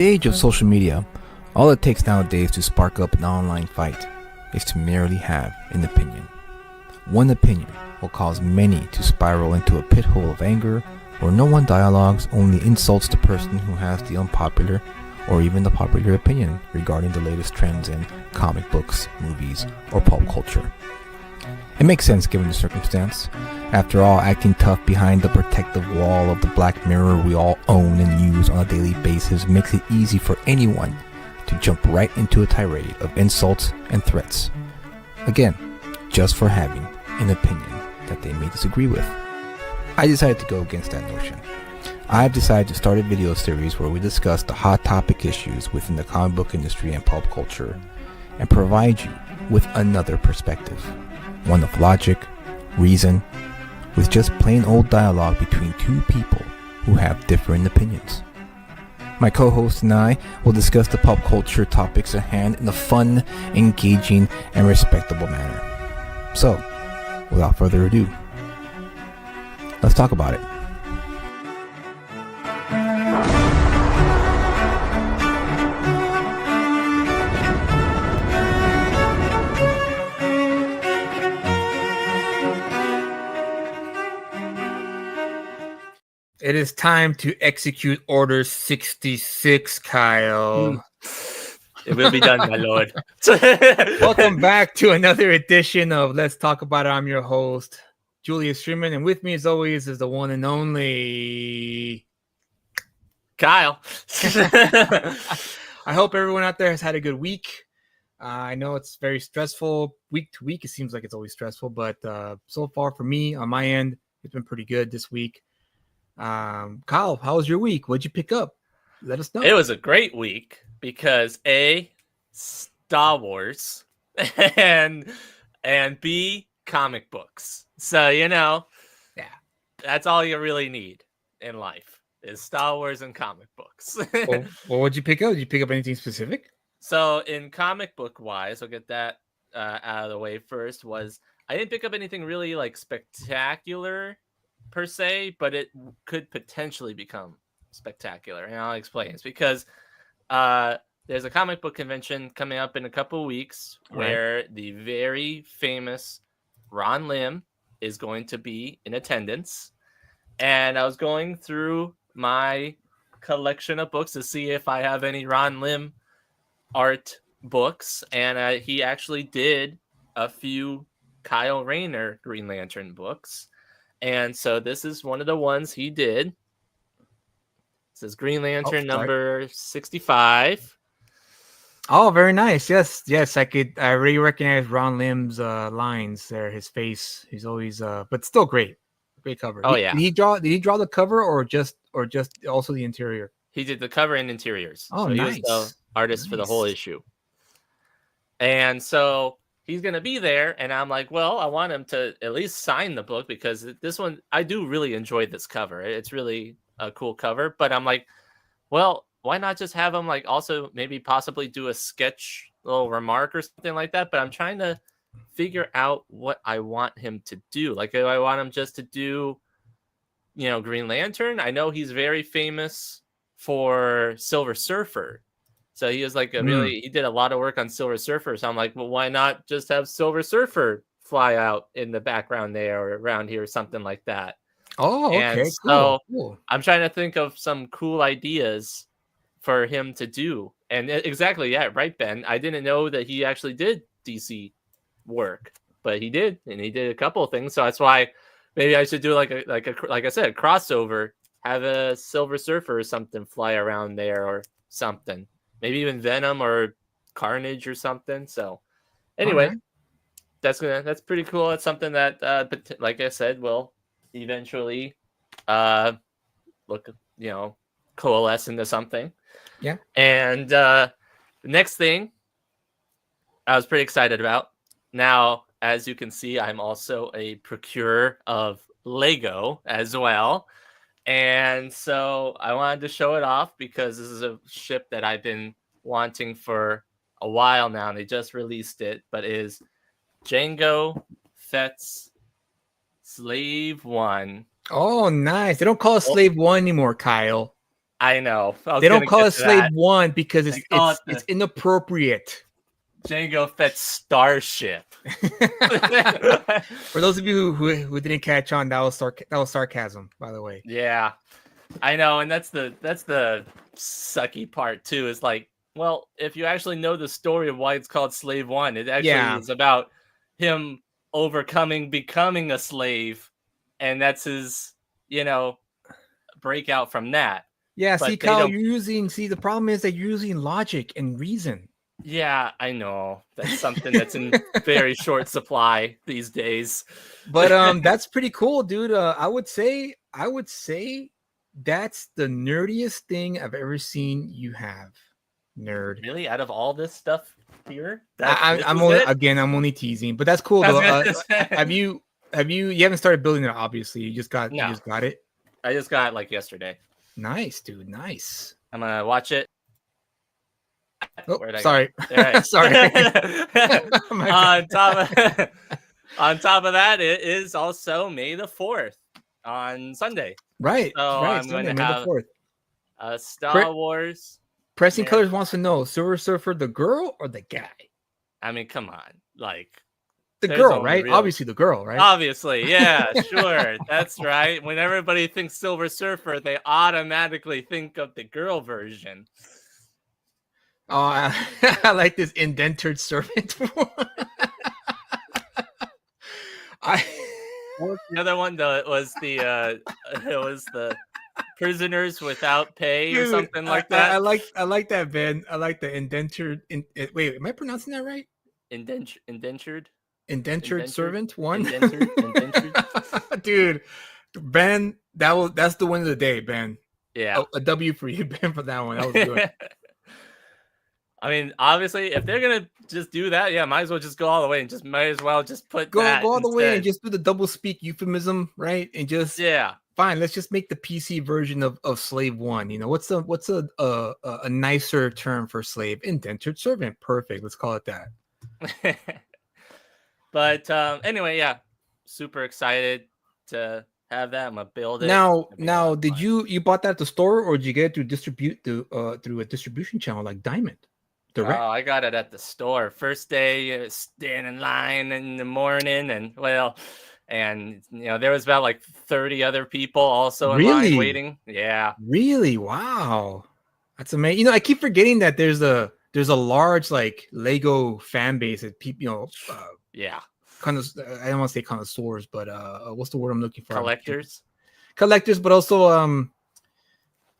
the age of social media, all it takes nowadays to spark up an online fight is to merely have an opinion. One opinion will cause many to spiral into a pit hole of anger where no one dialogues, only insults the person who has the unpopular or even the popular opinion regarding the latest trends in comic books, movies, or pulp culture. It makes sense given the circumstance. After all, acting tough behind the protective wall of the black mirror we all own and use on a daily basis makes it easy for anyone to jump right into a tirade of insults and threats. Again, just for having an opinion that they may disagree with. I decided to go against that notion. I've decided to start a video series where we discuss the hot topic issues within the comic book industry and pulp culture and provide you with another perspective. One of logic, reason, with just plain old dialogue between two people who have different opinions. My co-host and I will discuss the pulp culture topics at hand in a fun, engaging, and respectable manner. So, without further ado, let's talk about it. It is time to execute Order 66, Kyle. It will be done, my lord. Welcome back to another edition of Let's Talk About It. I'm your host, Julius Freeman, and with me, as always, is the one and only Kyle. I hope everyone out there has had a good week. I know it's very stressful week to week. It seems like it's always stressful, but so far for me, on my end, it's been pretty good this week. Kyle, how was your week? What'd you pick up? Let us know. It was a great week because A, Star Wars, and B, comic books. So, yeah, that's all you really need in life is Star Wars and comic books. well, what'd you pick up? Did you pick up anything specific? So in comic book wise, I'll get that out of the way first, I didn't pick up anything really like spectacular per se, but it could potentially become spectacular, and I'll explain. It's because there's a comic book convention coming up in a couple of weeks where the very famous Ron Lim is going to be in attendance, and I was going through my collection of books to see if I have any Ron Lim art books, and he actually did a few Kyle Rayner Green Lantern books. And so this is one of the ones he did. It says Green Lantern number 65. Oh, very nice. Yes. I already recognize Ron Lim's lines there. His face. He's always but still great cover. Oh yeah. Did he draw the cover or just also the interior? He did the cover and interiors. Oh, so nice. He was the artist for the whole issue. And so he's going to be there, and I'm like, well, I want him to at least sign the book because this one, I do really enjoy this cover. It's really a cool cover, but I'm like, well, why not just have him like also maybe possibly do a sketch little remark or something like that? But I'm trying to figure out what I want him to do. Like, do I want him just to do, Green Lantern? I know he's very famous for Silver Surfer. So he was like he did a lot of work on Silver Surfer. So I'm like, well, why not just have Silver Surfer fly out in the background there or around here or something like that? Oh, okay. And cool. I'm trying to think of some cool ideas for him to do. And exactly, yeah, right, Ben. I didn't know that he actually did DC work, but he did, and he did a couple of things. So that's why maybe I should do like I said, a crossover, have a Silver Surfer or something fly around there or something. Maybe even Venom or Carnage or something. So anyway, that's pretty cool. It's something that, like I said, will eventually coalesce into something. Yeah. And the next thing I was pretty excited about. Now, as you can see, I'm also a procurer of Lego as well. And so I wanted to show it off because this is a ship that I've been wanting for a while now. And they just released it, but it is Jango Fett's Slave One. Oh, nice. They don't call it Slave One anymore, Kyle. I know. They don't call it Slave 1 because it's inappropriate. Jango Fett Starship. For those of you who didn't catch on, that was sarcasm, by the way. Yeah, I know, and that's the sucky part too. Is like, well, if you actually know the story of why it's called Slave 1, it actually is about him becoming a slave, and that's his, breakout from that. Yeah, but see, Kyle, the problem is that you're using logic and reason. Yeah, I know. That's something that's in very short supply these days. But that's pretty cool, dude. I would say that's the nerdiest thing I've ever seen you have. Nerd. Really? Out of all this stuff here? I'm only teasing, but that's cool though. You haven't started building it, obviously. You just got it. I just got it like yesterday. Nice, dude. Nice. I'm gonna watch it. Oh, sorry. Sorry. On top of that, it is also May the 4th on Sunday. Right. So right. I'm going to have a Star Wars. Pressing Colors wants to know: Silver Surfer, the girl or the guy? I mean, come on, like. The girl, right? Obviously the girl, right? Obviously, yeah, sure. That's right. When everybody thinks Silver Surfer, they automatically think of the girl version. Oh, I like this indentured servant. The other one was the prisoners without pay or something like that. I like that, Ben. I like the indentured. Wait, am I pronouncing that right? Indentured servant one. Indentured. Dude, Ben, that's the win of the day, Ben. Yeah, a W for you, Ben, for that one. That was good. I mean, obviously, if they're gonna just do that, yeah, might as well just go all the way and just put go that all instead. The way and just do the double speak euphemism, right? And just fine. Let's just make the PC version of Slave 1. What's a nicer term for slave? Indentured servant. Perfect. Let's call it that. But anyway, yeah, super excited to have that. I'm gonna build it. Now, did you bought that at the store or did you get it through a distribution channel like Diamond? Direct? Oh, I got it at the store. First day, stand in line in the morning, and there was about like 30 other people also in line waiting. Yeah, really? Wow, that's amazing. I keep forgetting that there's a large like Lego fan base that people, kind of, I don't want to say connoisseurs, but what's the word I'm looking for? Collectors, but also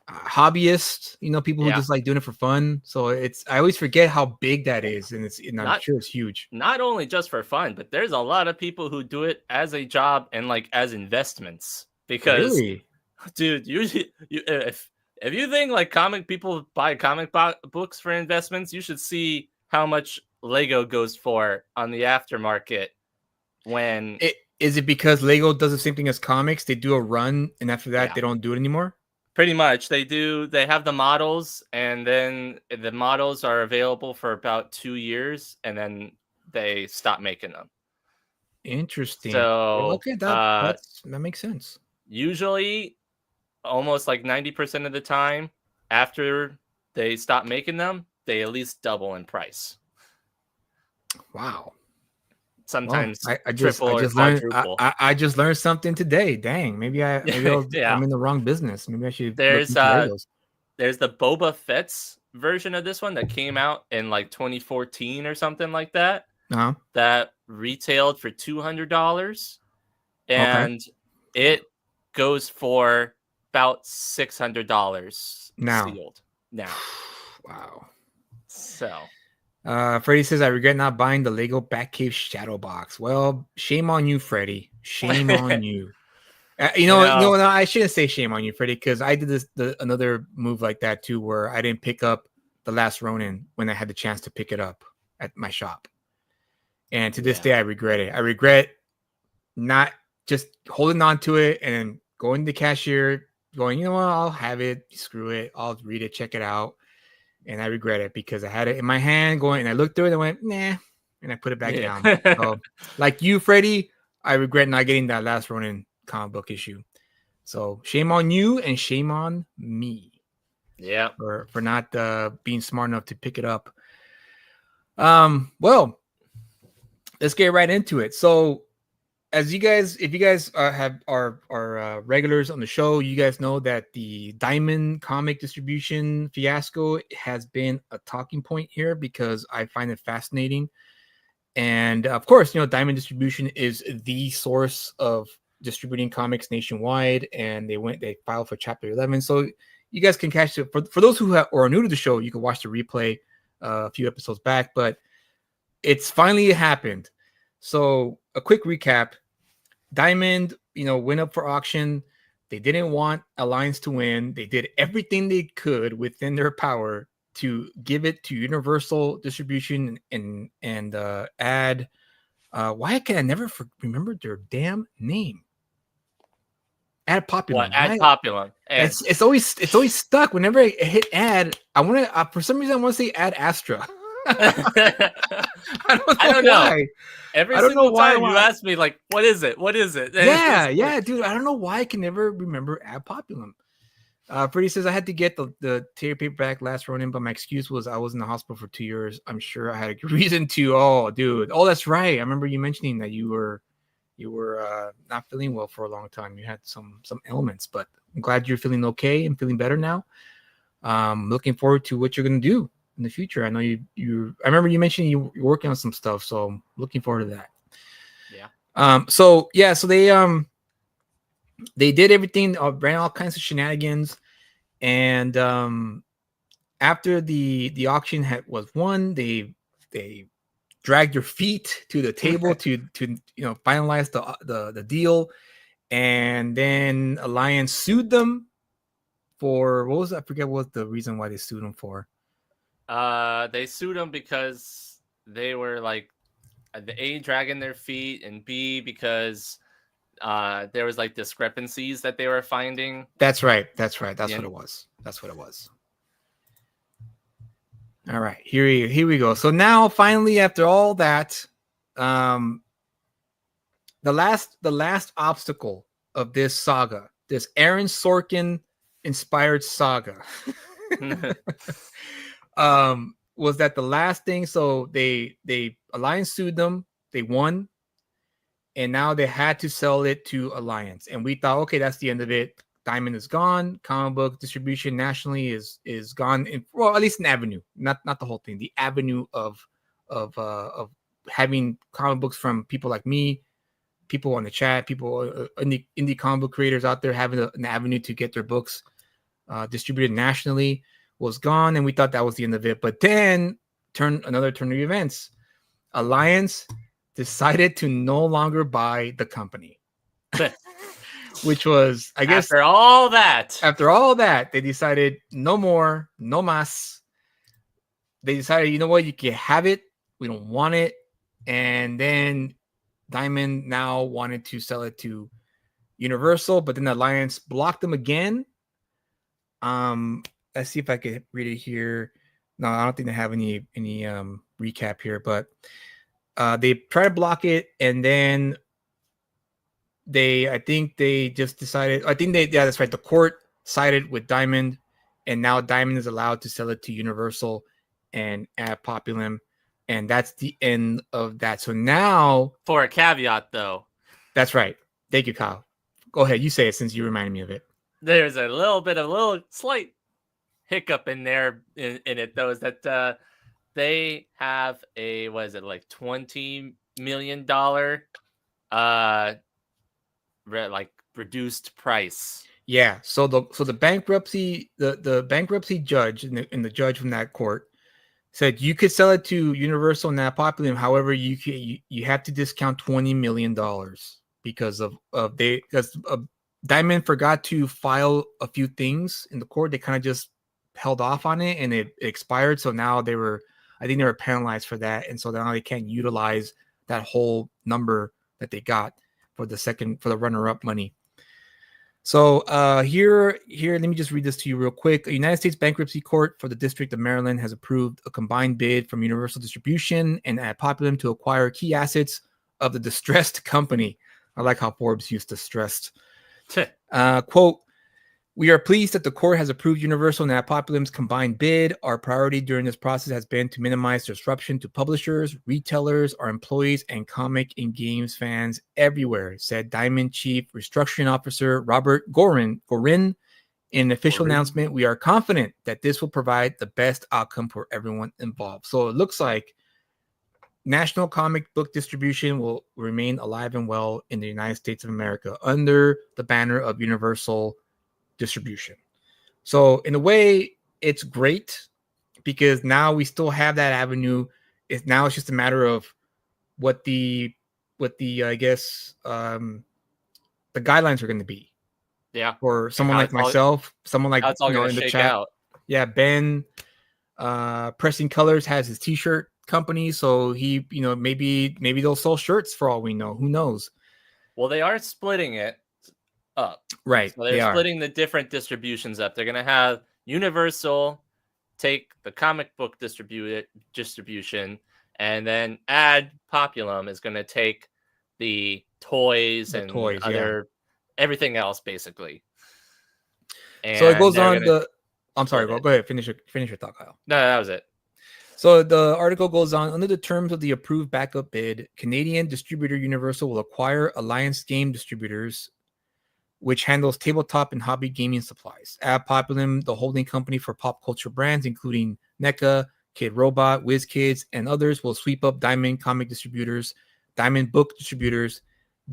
hobbyists, people who just like doing it for fun. So I always forget how big that is, and I'm sure it's huge. Not only just for fun, but there's a lot of people who do it as a job and like as investments. Because, dude, usually if you think like people buy comic books for investments, you should see how much Lego goes for on the aftermarket. Is it because Lego does the same thing as comics? They do a run, and after that, they don't do it anymore. Pretty much, they do. They have the models, and then the models are available for about 2 years, and then they stop making them. Interesting. So okay, that makes sense. Usually, almost like 90% of the time, after they stop making them, they at least double in price. Wow. Sometimes I just learned something today. Dang, maybe I'm in the wrong business. Maybe I should. There's the Boba Fett's version of this one that came out in like 2014 or something like that. That retailed for $200, and it goes for about $600 now. Sealed now. Wow. So. Freddie says, I regret not buying the Lego Batcave Shadow Box. Well, shame on you, Freddie. Shame on you. No, I shouldn't say shame on you, Freddie, because I did another move like that too, where I didn't pick up The Last Ronin when I had the chance to pick it up at my shop. And to this day, I regret it. I regret not just holding on to it and going to the cashier, going, you know what, I'll have it. Screw it. I'll read it, check it out. And I regret it because I had it in my hand going, and I looked through it and I went, nah, and I put it back down. So, like you, Freddie, I regret not getting that Last Ronin comic book issue. So shame on you and shame on me. Yeah. for not being smart enough to pick it up. Well, let's get right into it. So, as you guys, if you guys are regulars on the show, you guys know that the Diamond comic distribution fiasco has been a talking point here because I find it fascinating. And of course, Diamond Distribution is the source of distributing comics nationwide, and they filed for Chapter 11. So you guys can catch it. For those who are new to the show, you can watch the replay a few episodes back, but it's finally happened. So a quick recap: Diamond, went up for auction. They didn't want Alliance to win. They did everything they could within their power to give it to Universal Distribution and add. Why can I never remember their damn name? Ad Populum. What? Ad Populum. It's always stuck. Whenever I hit ad, I want to for some reason I want to say Ad Astra. I don't know why. Every single time you ask me, like, what is it? What is it? Yeah, dude. I don't know why I can never remember Ad Populum. Freddie says I had to get the tier paperback last Ronin, but my excuse was I was in the hospital for 2 years. I'm sure I had a reason to. Oh, dude. Oh, that's right. I remember you mentioning that you were not feeling well for a long time. You had some ailments, but I'm glad you're feeling okay and feeling better now. Looking forward to what you're gonna do in the future. I know you. I remember you mentioning you're working on some stuff, so I'm looking forward to that. Yeah. So they did everything, ran all kinds of shenanigans, and after the auction was won, they dragged their feet to the table to finalize the deal, and then Alliance sued them for what was I forget what was the reason why they sued them for. They sued them because they were like the A, dragging their feet, and B, because there was like discrepancies that they were finding. That's right. That's what it was. All right, here we go. So now finally, after all that, the last obstacle of this saga, this Aaron Sorkin inspired saga, was that the last thing. So they Alliance sued them, they won, and now they had to sell it to Alliance. And we thought, okay, that's the end of it. Diamond is gone. Comic book distribution nationally is gone. Well, at least an avenue, not the whole thing. The avenue of having comic books from people like me, people on the chat, people indie comic book creators out there having an avenue to get their books distributed nationally was gone, and we thought that was the end of it. But then another turn of events. Alliance decided to no longer buy the company. Which was, I guess, after all that, they decided no more, no mas. They decided, you know what, you can have it. We don't want it. And then Diamond now wanted to sell it to Universal, but then the Alliance blocked them again. Let's see if I could read it here. No, I don't think they have any recap here, but they tried to block it, and then I think they just decided. That's right. The court sided with Diamond, and now Diamond is allowed to sell it to Universal and Ad Populum, and that's the end of that. So now, for a caveat, though. That's right. Thank you, Kyle. Go ahead. You say it since you reminded me of it. There's a little slight hiccup in there in it, though, is that they have a like $20 million reduced price. Yeah. So the bankruptcy the bankruptcy judge and the judge from that court said you could sell it to Universal and Ad Populum. However, you have to discount $20 million because Diamond forgot to file a few things in the court. They kind of just held off on it, and it expired. So now I think they were penalized for that, and so now they can't utilize that whole number that they got for the runner-up money. So here, let me just read this to you real quick. A United States Bankruptcy Court for the District of Maryland has approved a combined bid from Universal Distribution and Ad Populum to acquire key assets of the distressed company. I like how Forbes used distressed. Quote, We are pleased that the court has approved Universal and Adpopulim's combined bid. Our priority during this process has been to minimize disruption to publishers, retailers, our employees, and comic and games fans everywhere, said Diamond Chief Restructuring Officer Robert Gorin. In an official announcement, we are confident that this will provide the best outcome for everyone involved. So it looks like national comic book distribution will remain alive and well in the United States of America under the banner of Universal distribution. So in a way, it's great because now we still have that avenue. It's just a matter of what the I guess the guidelines are going to be. Yeah. For someone like myself, someone like it's all in the chat. Out. Yeah, Ben Pressing Colors has his t-shirt company, so he, maybe they'll sell shirts for all we know. Who knows? Well, they are splitting it up. Right. So they're splitting the different distributions up. They're going to have Universal take the comic book distribution, and then Adpopulum is going to take the toys and other everything else, basically. And so it goes on I'm sorry, go ahead. Finish your thought, Kyle. No, that was it. So the article goes on, under the terms of the approved backup bid, Canadian distributor Universal will acquire Alliance Game Distributors, which handles tabletop and hobby gaming supplies. Adpopulum, the holding company for pop culture brands, including NECA, Kid Robot, WizKids, and others, will sweep up Diamond Comic Distributors, Diamond Book Distributors,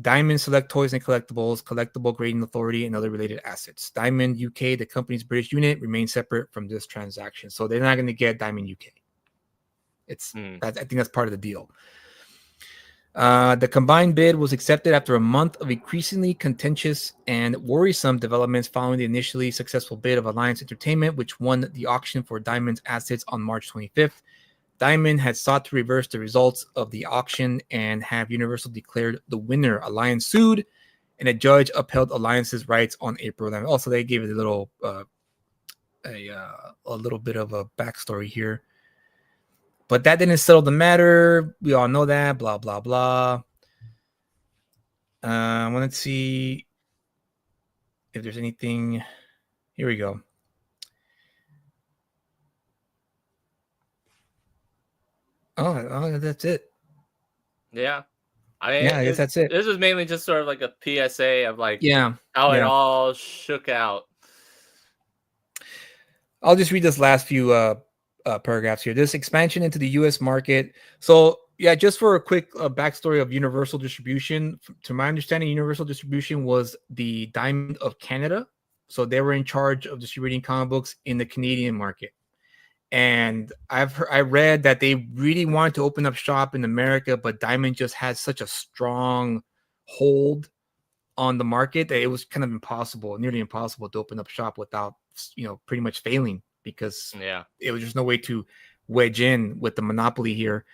Diamond Select Toys and Collectibles, Collectible Grading Authority, and other related assets. Diamond UK, the company's British unit, remains separate from this transaction. So they're not going to get Diamond UK. I think that's part of the deal. The combined bid was accepted after a month of increasingly contentious and worrisome developments following the initially successful bid of Alliance Entertainment, which won the auction for Diamond's assets on March 25th. Diamond had sought to reverse the results of the auction and have Universal declared the winner. Alliance sued, and a judge upheld Alliance's rights on April 11th. Also, they gave it a little bit of a backstory here. But that didn't settle the matter. We all know that. Blah, blah, blah. I want to see if there's anything. Here we go. Oh, that's it. Yeah. I guess that's it. This was mainly just sort of like a PSA of how it all shook out. I'll just read this last few paragraphs here. This expansion into the U.S. market. So, just for a quick backstory of Universal Distribution. To my understanding, Universal Distribution was the Diamond of Canada. So they were in charge of distributing comic books in the Canadian market. And I read that they really wanted to open up shop in America, but Diamond just had such a strong hold on the market that it was kind of nearly impossible to open up shop without, pretty much failing, because it was just no way to wedge in with the monopoly here.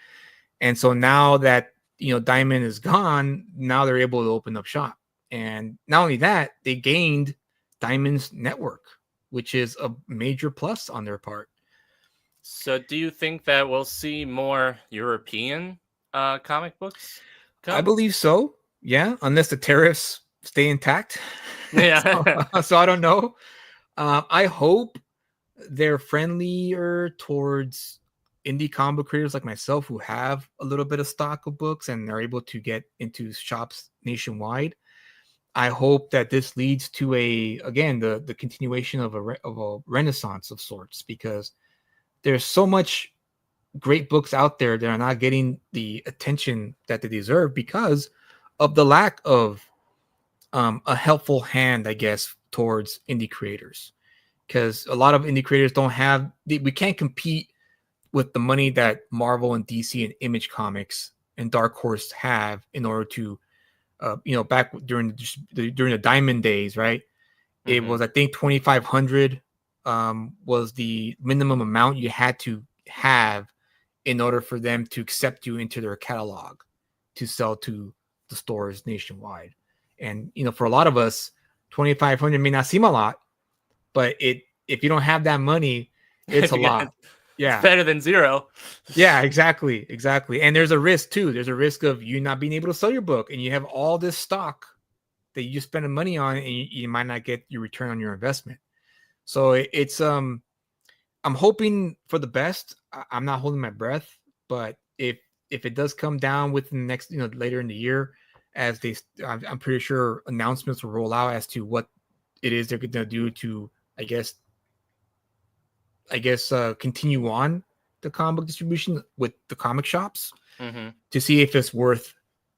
And so now that, Diamond is gone, now they're able to open up shop. And not only that, they gained Diamond's network, which is a major plus on their part. So do you think that we'll see more European comic books come? I believe so. Yeah, unless the tariffs stay intact. Yeah. so I don't know. I hope they're friendlier towards indie comic book creators like myself who have a little bit of stock of books and are able to get into shops nationwide. I hope that this leads to the continuation of a renaissance of sorts, because there's so much great books out there that are not getting the attention that they deserve because of the lack of a helpful hand, I guess, towards indie creators. Because a lot of indie creators we can't compete with the money that Marvel and DC and Image Comics and Dark Horse have in order to, back during the Diamond days, right? Mm-hmm. It was, I think, $2,500 was the minimum amount you had to have in order for them to accept you into their catalog to sell to the stores nationwide. And, for a lot of us, $2,500 may not seem a lot, but if you don't have that money, it's a lot. Yeah. It's better than zero. Yeah, exactly. And there's a risk too. There's a risk of you not being able to sell your book, and you have all this stock that you just spending money on, and you might not get your return on your investment. So it's I'm hoping for the best. I'm not holding my breath, but if it does come down within the next, later in the year, as I'm pretty sure announcements will roll out as to what it is they're going to do to, I guess, continue on the comic book distribution with the comic shops to see if it's worth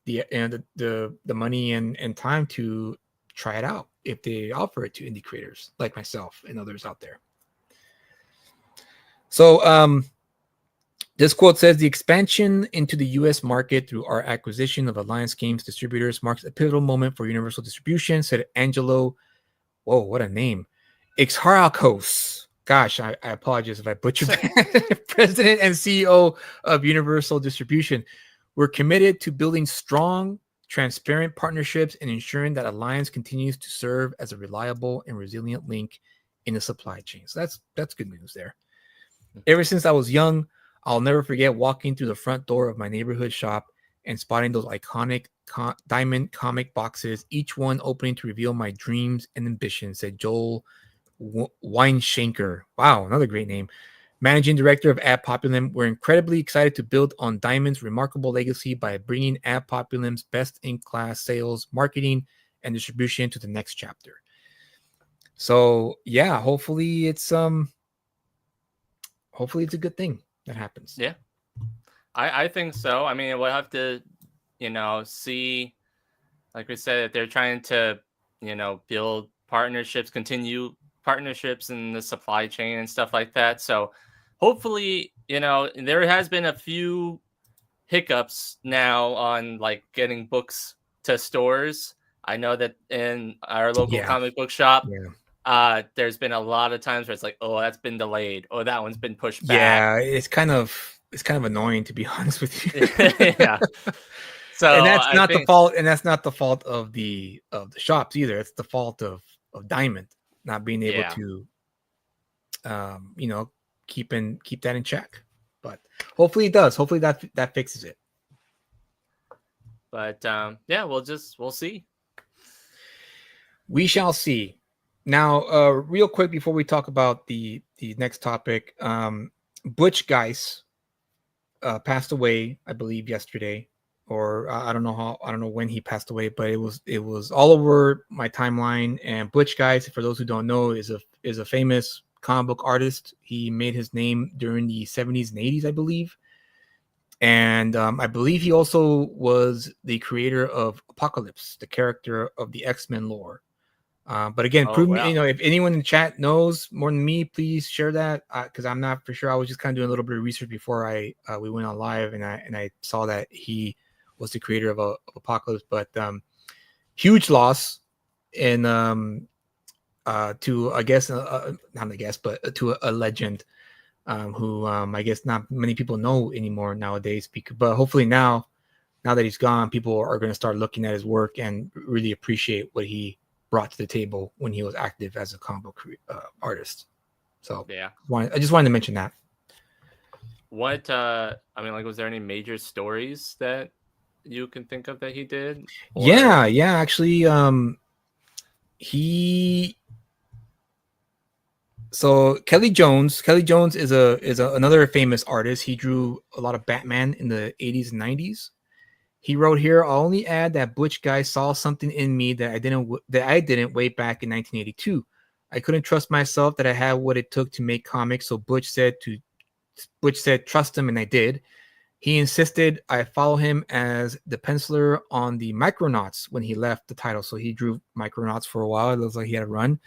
the money and time to try it out if they offer it to indie creators like myself and others out there. So this quote says, the expansion into the U.S. market through our acquisition of Alliance Games distributors marks a pivotal moment for Universal Distribution, said Angelo, whoa, what a name, Ixharakos. Gosh, I apologize if I butchered that. President and CEO of Universal Distribution. We're committed to building strong, transparent partnerships and ensuring that Alliance continues to serve as a reliable and resilient link in the supply chain. So that's good news there. Ever since I was young, I'll never forget walking through the front door of my neighborhood shop and spotting those iconic diamond comic boxes, each one opening to reveal my dreams and ambitions, said Joel Weinshanker. Wow, another great name. Managing director of Ad Populum. We're incredibly excited to build on Diamond's remarkable legacy by bringing Ad Populum's best-in-class sales, marketing, and distribution to the next chapter. So yeah, hopefully it's a good thing that happens. Yeah, I think so. I mean, we'll have to, see, like we said, that they're trying to, build partnerships, continue partnerships in the supply chain and stuff like that. So hopefully, there has been a few hiccups now on like getting books to stores. I know that in our local comic book shop, there's been a lot of times where it's like, oh, that's been delayed, or that one's been pushed back. Yeah, it's kind of annoying, to be honest with you. Yeah. So and that's not the fault, and that's not the fault of the shops either. It's the fault of Diamond not being able to keep that in check. But hopefully it does. Hopefully that fixes it. But we'll see. We shall see. Now, real quick before we talk about the next topic, Butch Geis passed away, I believe, yesterday, or I don't know when he passed away, but it was all over my timeline. And Butch Geis, for those who don't know, is a famous comic book artist. He made his name during the 70s and 80s, I believe. And I believe he also was the creator of Apocalypse, the character of the X-Men lore. But again, if anyone in the chat knows more than me, please share that, because I'm not for sure. I was just kind of doing a little bit of research before we went on live, and I saw that he was the creator of Apocalypse. But huge loss, and to a legend who I guess not many people know anymore nowadays. But hopefully now that he's gone, people are going to start looking at his work and really appreciate what he brought to the table when he was active as a comic book artist. So yeah, I just wanted to mention that. What was there any major stories that you can think of that he did? Or... Yeah, actually, so Kelly Jones is another famous artist. He drew a lot of Batman in the 80s and 90s. He wrote here, I'll only add that Butch Geis saw something in me that I didn't way back in 1982. I couldn't trust myself that I had what it took to make comics, so Butch said, trust him, and I did. He insisted I follow him as the penciler on the Micronauts when he left the title. So he drew Micronauts for a while. It looks like he had a run.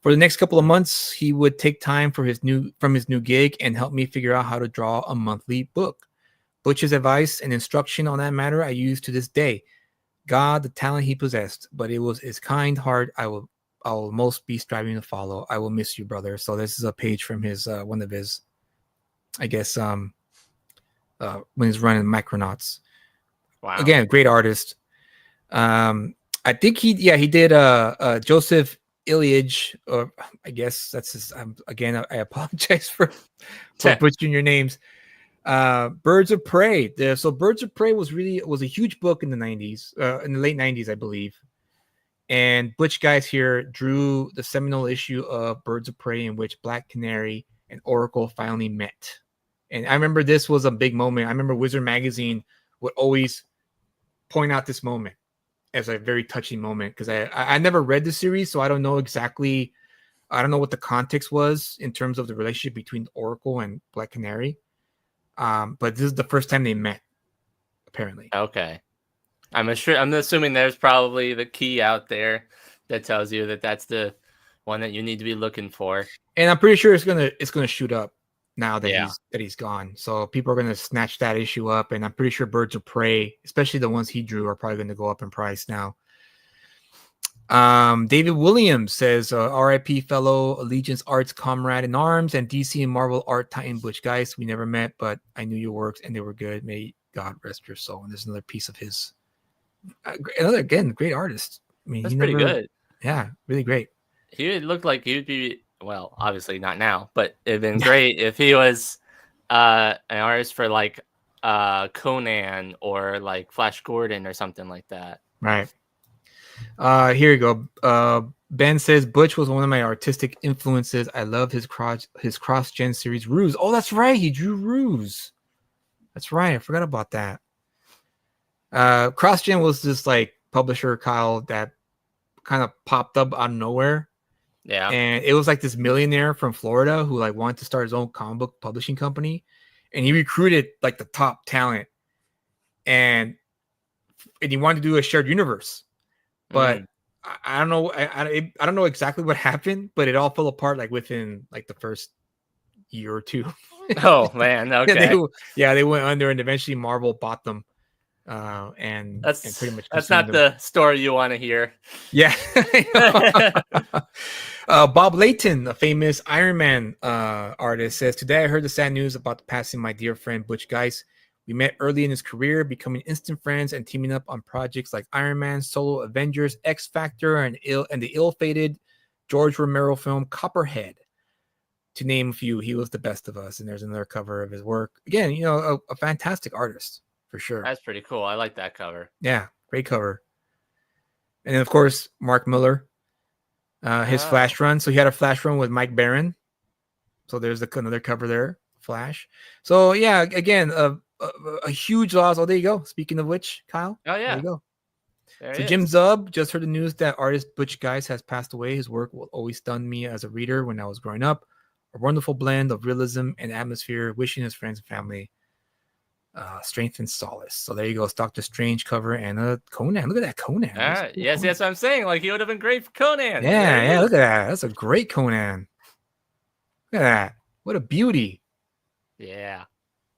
For the next couple of months, he would take time from his new gig and help me figure out how to draw a monthly book. Butch's advice and instruction on that matter I use to this day. God, the talent he possessed, but it was his kind heart I will most be striving to follow. I will miss you, brother. So this is a page from his one of his, I guess, when he's running Micronauts. Wow. Again, great artist. I think he did Joseph Ilyich, or I guess that's his. Again, I apologize for butchering your names. Birds of Prey. So Birds of Prey was a huge book in the 90s, in the late 90s, I believe. And Butch Guys here drew the seminal issue of Birds of Prey in which Black Canary and Oracle finally met. And I remember this was a big moment. I remember Wizard Magazine would always point out this moment as a very touching moment because I never read the series, so I don't know exactly. I don't know what the context was in terms of the relationship between Oracle and Black Canary. But this is the first time they met, apparently. Okay. I'm assuming there's probably the key out there that tells you that that's the one that you need to be looking for. And I'm pretty sure it's gonna shoot up now that Yeah. he's gone. So people are gonna snatch that issue up, and I'm pretty sure Birds of Prey, especially the ones he drew, are probably gonna go up in price now. David Williams says, R.I.P. fellow Allegiance Arts comrade in arms and DC and Marvel art titan Butch Guys. We never met, but I knew your works and they were good. May God rest your soul. And there's another piece of his. Another again, great artist. I mean, That's pretty good. Yeah, really great. He would look like he would be, well, obviously not now, but it'd been great if he was an artist for like Conan or like Flash Gordon or something like that. Right. Here you go. Ben says Butch was one of my artistic influences. I love his cross gen series Ruse. Oh, that's right. He drew Ruse. That's right. I forgot about that. Cross gen was this like publisher, Kyle, that kind of popped up out of nowhere. Yeah. And it was like this millionaire from Florida who like wanted to start his own comic book publishing company. And he recruited like the top talent. And he wanted to do a shared universe. But I don't know. I don't know exactly what happened, but it all fell apart like within like the first year or two. Oh man, okay. They went under, and eventually Marvel bought them. And pretty much that's not the story you want to hear. Yeah. Bob Layton, a famous Iron Man artist, says, today I heard the sad news about the passing of my dear friend Butch Guice. We met early in his career, becoming instant friends and teaming up on projects like Iron Man, Solo Avengers, X Factor, and the ill-fated George Romero film Copperhead. To name a few, he was the best of us. And there's another cover of his work. Again, you know, a fantastic artist for sure. That's pretty cool. I like that cover. Yeah, great cover. And then, of course, Mark Miller, his Flash run. So he had a Flash run with Mike Barron. So there's another cover there, Flash. So yeah, again, a huge loss. Oh, there you go. Speaking of which, Kyle. Oh, yeah. There you go. There So Jim Zub just heard the news that artist Butch Guice has passed away. His work will always stun me as a reader when I was growing up. A wonderful blend of realism and atmosphere. Wishing his friends and family strength and solace. So there you go. It's Doctor Strange cover and Conan. Look at that Conan. Yes, Conan. That's what I'm saying. Like he would have been great for Conan. Yeah. Look at that. That's a great Conan. Look at that. What a beauty. Yeah.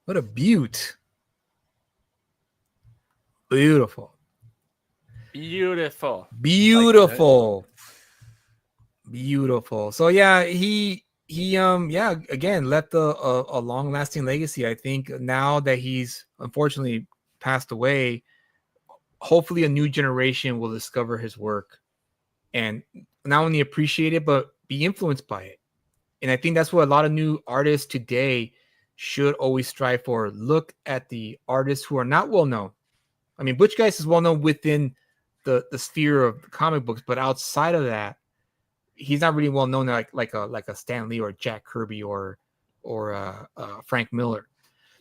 What a beaut. Beautiful. Beautiful. So yeah, he again left a long-lasting legacy. I think now that he's unfortunately passed away, hopefully a new generation will discover his work and not only appreciate it but be influenced by it. And I think that's what a lot of new artists today should always strive for. Look at the artists who are not well known. I mean, Butch Guice is well known within the sphere of comic books, but outside of that, he's not really well known like a Stan Lee or Jack Kirby or Frank Miller.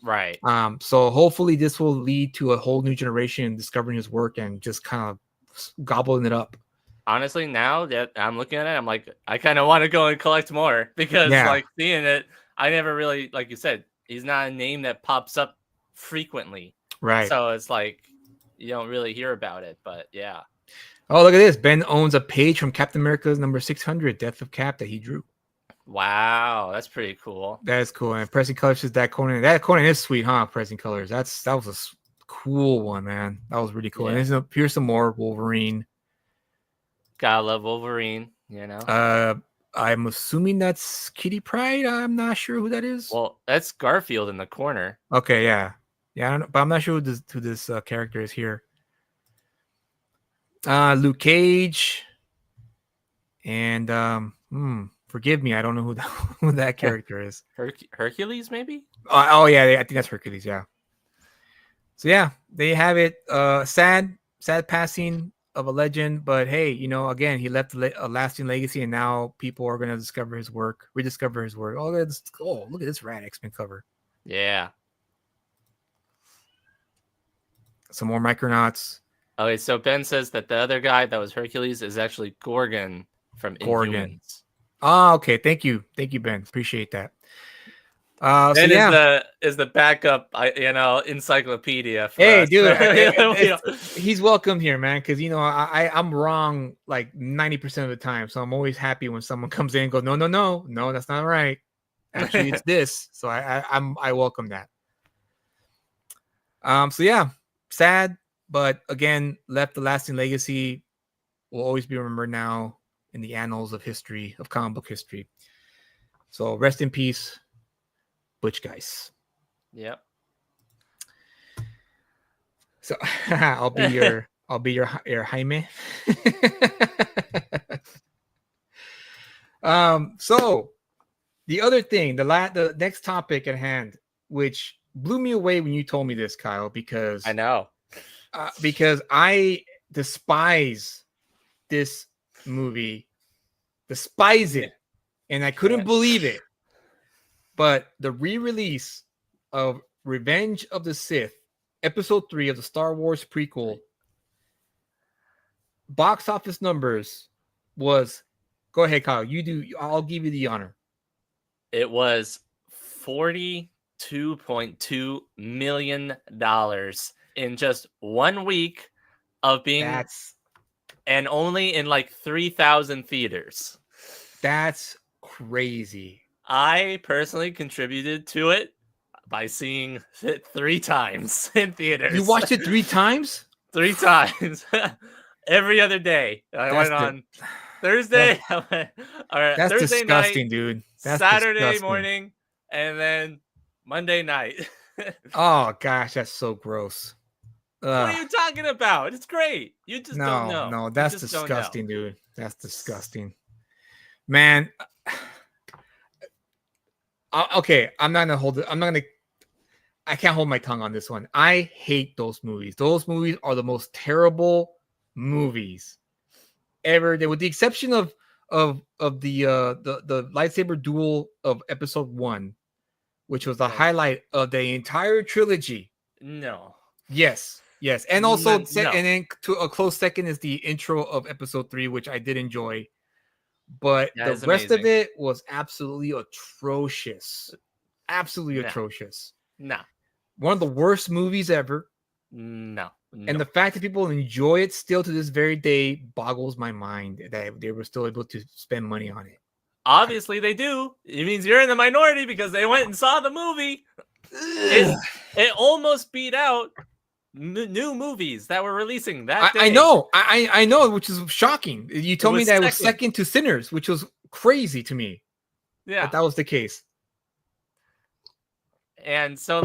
Right. So hopefully this will lead to a whole new generation discovering his work and just kind of gobbling it up. Honestly, now that I'm looking at it, I'm like, I kind of want to go and collect more because like seeing it, I never really, like you said, he's not a name that pops up frequently. Right. So it's like, you don't really hear about it, but yeah. Oh, look at this. Ben owns a page from Captain America's number 600, Death of Cap, that he drew. Wow, that's pretty cool. That's cool. And Pressing Colors says that Conan is sweet, huh? Pressing Colors. That was a cool one, man. That was really cool. Yeah. And here's some more Wolverine. Gotta love Wolverine, you know. I'm assuming that's Kitty Pryde. I'm not sure who that is. Well, that's Garfield in the corner. Okay, yeah. I don't know, but I'm not sure who this character is here. Luke Cage. And forgive me, I don't know who that character is. Hercules, maybe? Oh yeah, I think that's Hercules, yeah. So yeah, there you have it. Sad passing of a legend, but hey, again, he left a lasting legacy, and now people are going to rediscover his work. Oh, look at this rad X-Men cover. Yeah. Some more Micronauts. Okay, so Ben says that the other guy that was Hercules is actually Gorgon from Gorgon. Inhumans. Oh, okay. Thank you, Ben. Appreciate that. Ben yeah, is the backup, encyclopedia. For hey, us. dude, he's welcome here, man. Because I'm wrong like 90% of the time, so I'm always happy when someone comes in and goes, no, that's not right. Actually, it's this. So I welcome that. So yeah, sad, but again, left a lasting legacy. Will always be remembered now in the annals of history, of comic book history. So rest in peace, Butch Guys. Yep. So I'll be your Jaime. So the other thing, the next topic at hand, which blew me away when you told me this, Kyle, because I know. Because I despise this movie, despise it, and I couldn't believe it. But the re-release of Revenge of the Sith, Episode 3 of the Star Wars prequel, box office numbers was, go ahead, Kyle. You do. I'll give you the honor. It was $42.2 million in just 1 week of being, and only in like 3,000 theaters. That's crazy. I personally contributed to it by seeing it 3 times in theaters. You watched it 3 times? 3 times. Every other day. I went on Thursday. All right, that's Thursday disgusting, night, dude. That's Saturday disgusting. morning, and then Monday night. Oh gosh, that's so gross. What are you talking about? It's great. You just don't know. No, that's disgusting, dude. That's disgusting, man. Okay, I'm not gonna hold it. I can't hold my tongue on this one. I hate those movies. Those movies are the most terrible movies ever. With the exception of the lightsaber duel of Episode 1, which was the highlight of the entire trilogy. No. Yes, and also, and then to a close second is the intro of Episode 3, which I did enjoy. But the rest of it was absolutely atrocious. Atrocious. No. One of the worst movies ever. No. And the fact that people enjoy it still to this very day boggles my mind that they were still able to spend money on it. Obviously, they do. It means you're in the minority because they went and saw the movie. It almost beat out new movies that were releasing that day. I know, which is shocking. You told me that it was second to Sinners, which was crazy to me. Yeah, that was the case. And so,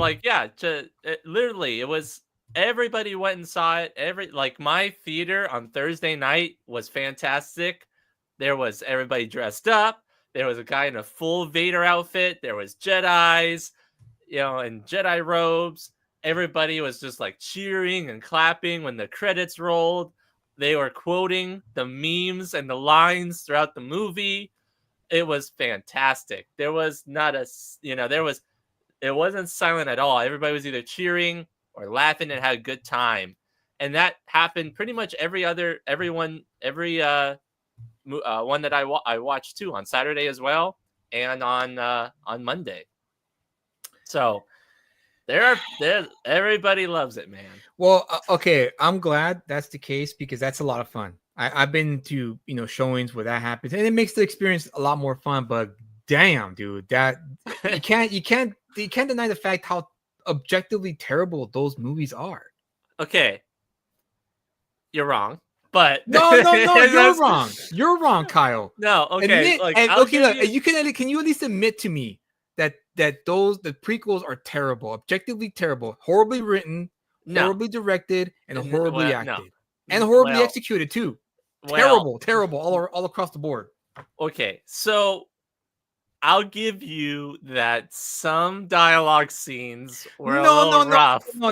literally, it was everybody went and saw it. My theater on Thursday night was fantastic. There was everybody dressed up. There was a guy in a full Vader outfit. There was Jedis, in Jedi robes. Everybody was just like cheering and clapping when the credits rolled. They were quoting the memes and the lines throughout the movie. It was fantastic. There was not a, it wasn't silent at all. Everybody was either cheering or laughing and had a good time. And that happened pretty much every one that I watched too, on Saturday as well, and on Monday. So everybody loves it, man. Well, okay, I'm glad that's the case because that's a lot of fun. I've been to showings where that happens, and it makes the experience a lot more fun. But damn, dude, that you can't deny the fact how objectively terrible those movies are. Okay, you're wrong. But no, you're wrong, Kyle. No, okay. Can you at least admit to me that the prequels are terrible, objectively terrible, horribly written, horribly directed, and horribly acted, and horribly executed too. Terrible all across the board. Okay, so I'll give you that some dialogue scenes were a little rough. No,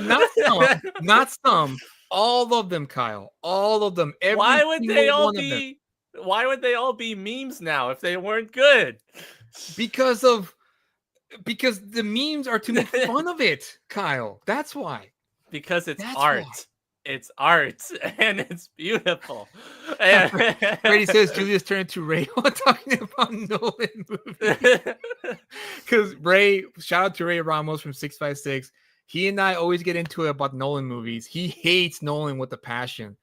not some. All of them, Kyle. All of them. Every Why would they single all one of them. be? Why would they all be memes now if they weren't good? Because the memes are to make fun of it, Kyle. That's why. Because it's That's art. why. It's art and it's beautiful. Brady says Julius turned to Ray while talking about Nolan movies. Because Ray, shout out to Ray Ramos from 656. He and I always get into it about Nolan movies. He hates Nolan with a passion.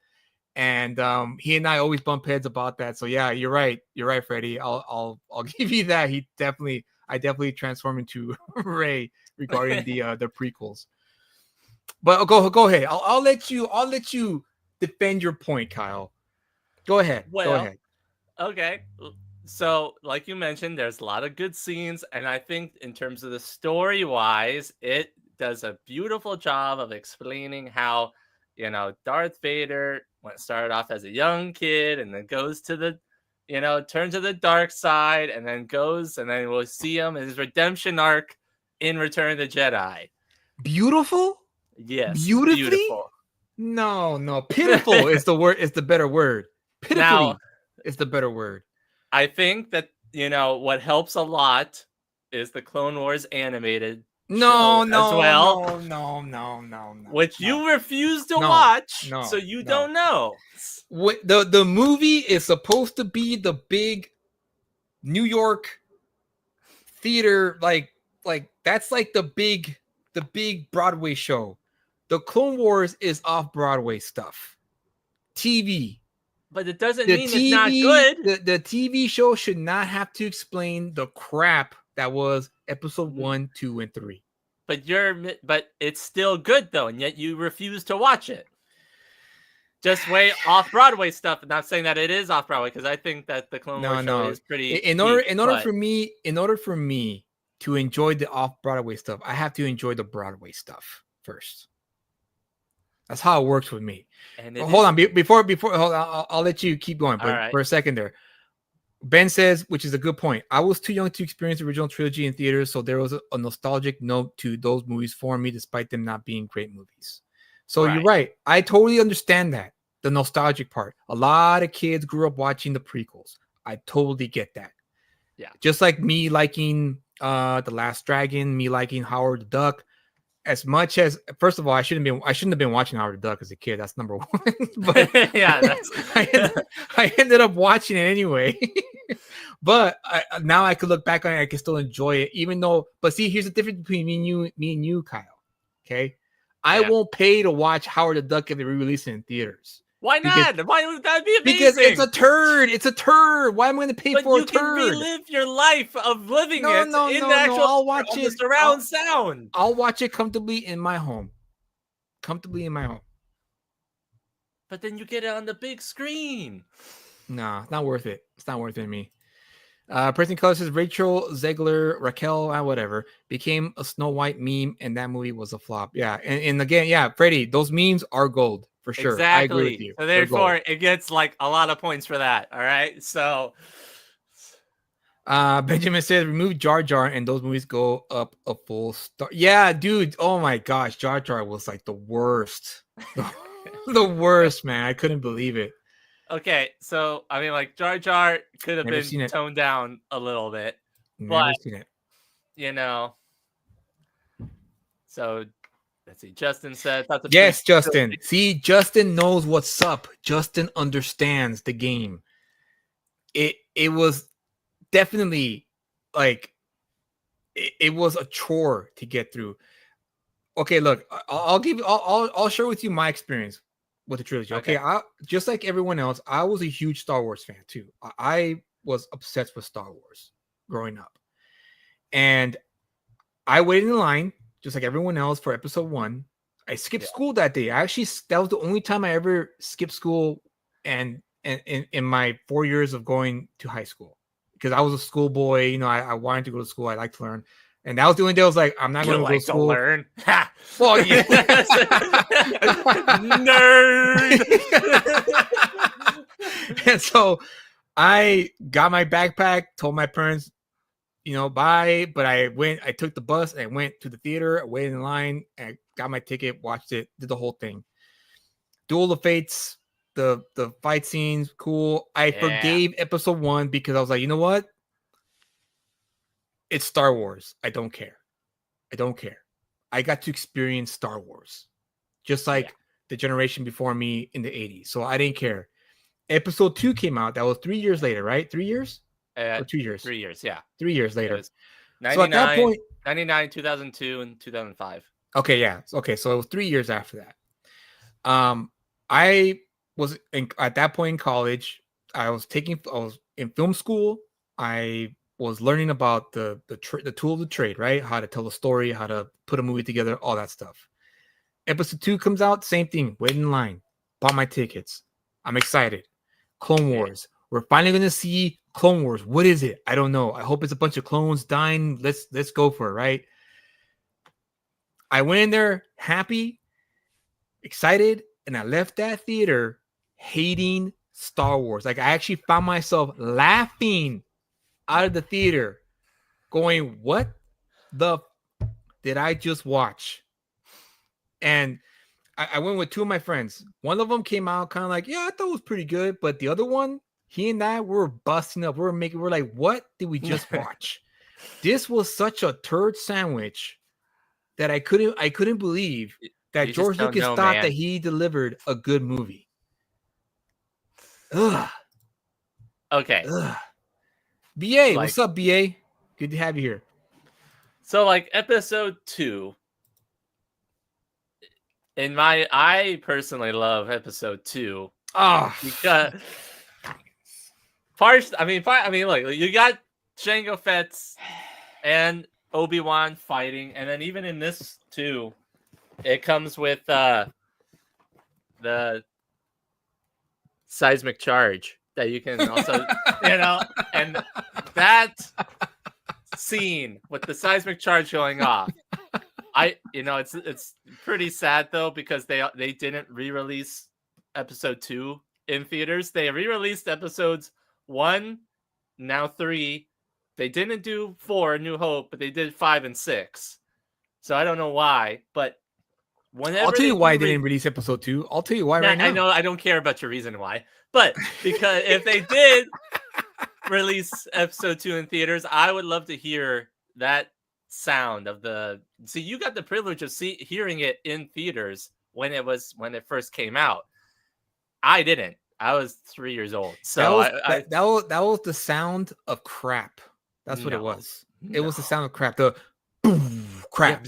And he and I always bump heads about that. So yeah, you're right. You're right, Freddie. I'll give you that. I definitely transformed into Ray regarding the prequels. But go ahead. I'll let you defend your point, Kyle. Go ahead. Go ahead. Okay. So, like you mentioned, there's a lot of good scenes, and I think in terms of the story wise, it does a beautiful job of explaining how, Darth Vader started off as a young kid and then goes to the, turns to the dark side and then we'll see him in his redemption arc in Return of the Jedi. Beautiful? Yes. Beautifully? Beautiful. No. Pitiful is the word. Is the better word. Pitifully is the better word. I think that what helps a lot is the Clone Wars animated No, as well. No. Which you refuse to watch, so you don't know. The movie is supposed to be the big New York theater, like that's like the big Broadway show. The Clone Wars is off Broadway stuff. TV. But it doesn't mean it's not good. The TV show should not have to explain the crap that was episode 1, 2, and 3. But it's still good though, and yet you refuse to watch it. Just way off Broadway stuff. Not saying that it is off Broadway, because I think that the Clone Wars show is pretty. In order for me to enjoy the off Broadway stuff, I have to enjoy the Broadway stuff first. That's how it works with me. Hold on, before hold on, I'll let you keep going, but for a second there. Ben says, which is a good point. I was too young to experience the original trilogy in theaters, so there was a nostalgic note to those movies for me, despite them not being great movies. So You're right. I totally understand that, the nostalgic part. A lot of kids grew up watching the prequels. I totally get that. Yeah. Just like me liking The Last Dragon, me liking Howard the Duck. As much as, first of all, I shouldn't have been watching Howard the Duck as a kid. That's number one. But yeah, I ended up watching it anyway. But now I could look back on it. I can still enjoy it, even though. But see, here's the difference between me and you, Kyle. Okay, I won't pay to watch Howard the Duck if they re-release it in theaters. Why not? Why would that be amazing? Because it's a turd. It's a turd. Why am I going to pay for a turd? You can relive your life of living in the actual I'll watch it surround sound. I'll watch it comfortably in my home. But then you get it on the big screen. Nah, it's not worth it. It's not worth it to me. Person Color says Rachel Zegler, Raquel, whatever, became a Snow White meme, and that movie was a flop. Yeah, and again, Freddie, those memes are gold. For sure. Exactly. I agree with you. So therefore, it gets like a lot of points for that. All right. So Benjamin says remove Jar Jar and those movies go up a full star. Yeah, dude. Oh my gosh. Jar Jar was like the worst. The worst, man. I couldn't believe it. Okay. So I mean, like Jar Jar could have been toned down a little bit. Never seen it. So let's see. Justin said, yes, Justin. See, Justin knows what's up. Justin understands the game. It was definitely like it was a chore to get through. Okay, look, I'll share with you my experience with the trilogy. Okay, just like everyone else, I was a huge Star Wars fan too. I was obsessed with Star Wars growing up, and I waited in line just like everyone else for episode 1. I skipped school that day. That was the only time I ever skipped school and in my 4 years of going to high school, because I was a schoolboy. I wanted to go to school. I like to learn. And that was the only day I was like, I'm not going to go to school. Learn. Well, yeah. Nerd. And so I got my backpack, told my parents, bye. But I took the bus and I went to the theater, I waited in line, and I got my ticket, watched it, did the whole thing. Duel of Fates, the fight scenes, cool. I forgave episode 1 because I was like, you know what? It's Star Wars. I don't care. I got to experience Star Wars, just like the generation before me in the 80s. So I didn't care. Episode 2 came out. That was 3 years later, right? 3 years? Or 2 years? 3 years, yeah. 3 years later. So at that point, 99, 2002, and 2005. Okay, yeah. Okay, so it was 3 years after that. I was at that point in college. I was in film school. I was learning about the tool of the trade, right? How to tell a story, how to put a movie together, all that stuff. Episode 2 comes out, same thing. Wait in line, bought my tickets. I'm excited. Clone Wars. We're finally gonna see Clone Wars. What is it? I don't know. I hope it's a bunch of clones dying. Let's go for it, right? I went in there happy, excited, and I left that theater hating Star Wars. Like I actually found myself laughing out of the theater, going, "What the did I just watch?" And I went with 2 of my friends. One of them came out kind of like, "Yeah, I thought it was pretty good," but the other one, he and I were busting up. We're like, "What did we just watch?" This was such a turd sandwich that I couldn't believe that George Lucas thought that he delivered a good movie. Ugh. Okay. Ugh. BA, what's up, BA? Good to have you here. So, like, episode 2, I personally love episode 2. Because look, you got Jango Fett's and Obi-Wan fighting, and then even in this too, it comes with the seismic charge that you can also and that scene with the seismic charge going off. It's pretty sad though, because they didn't re-release episode 2 in theaters. They re-released episodes 1, now 3. They didn't do 4, New Hope, but they did 5 and 6. So I don't know why, but whenever I'll tell you why they didn't release episode 2. I'll tell you why right now. I know I don't care about your reason why, but because if they did release episode 2 in theaters, I would love to hear that sound of the. See, you got the privilege of hearing it in theaters when it first came out. I didn't. I was 3 years old, so that was the sound of crap. That's what it was. It was the sound of crap. The boom, crap.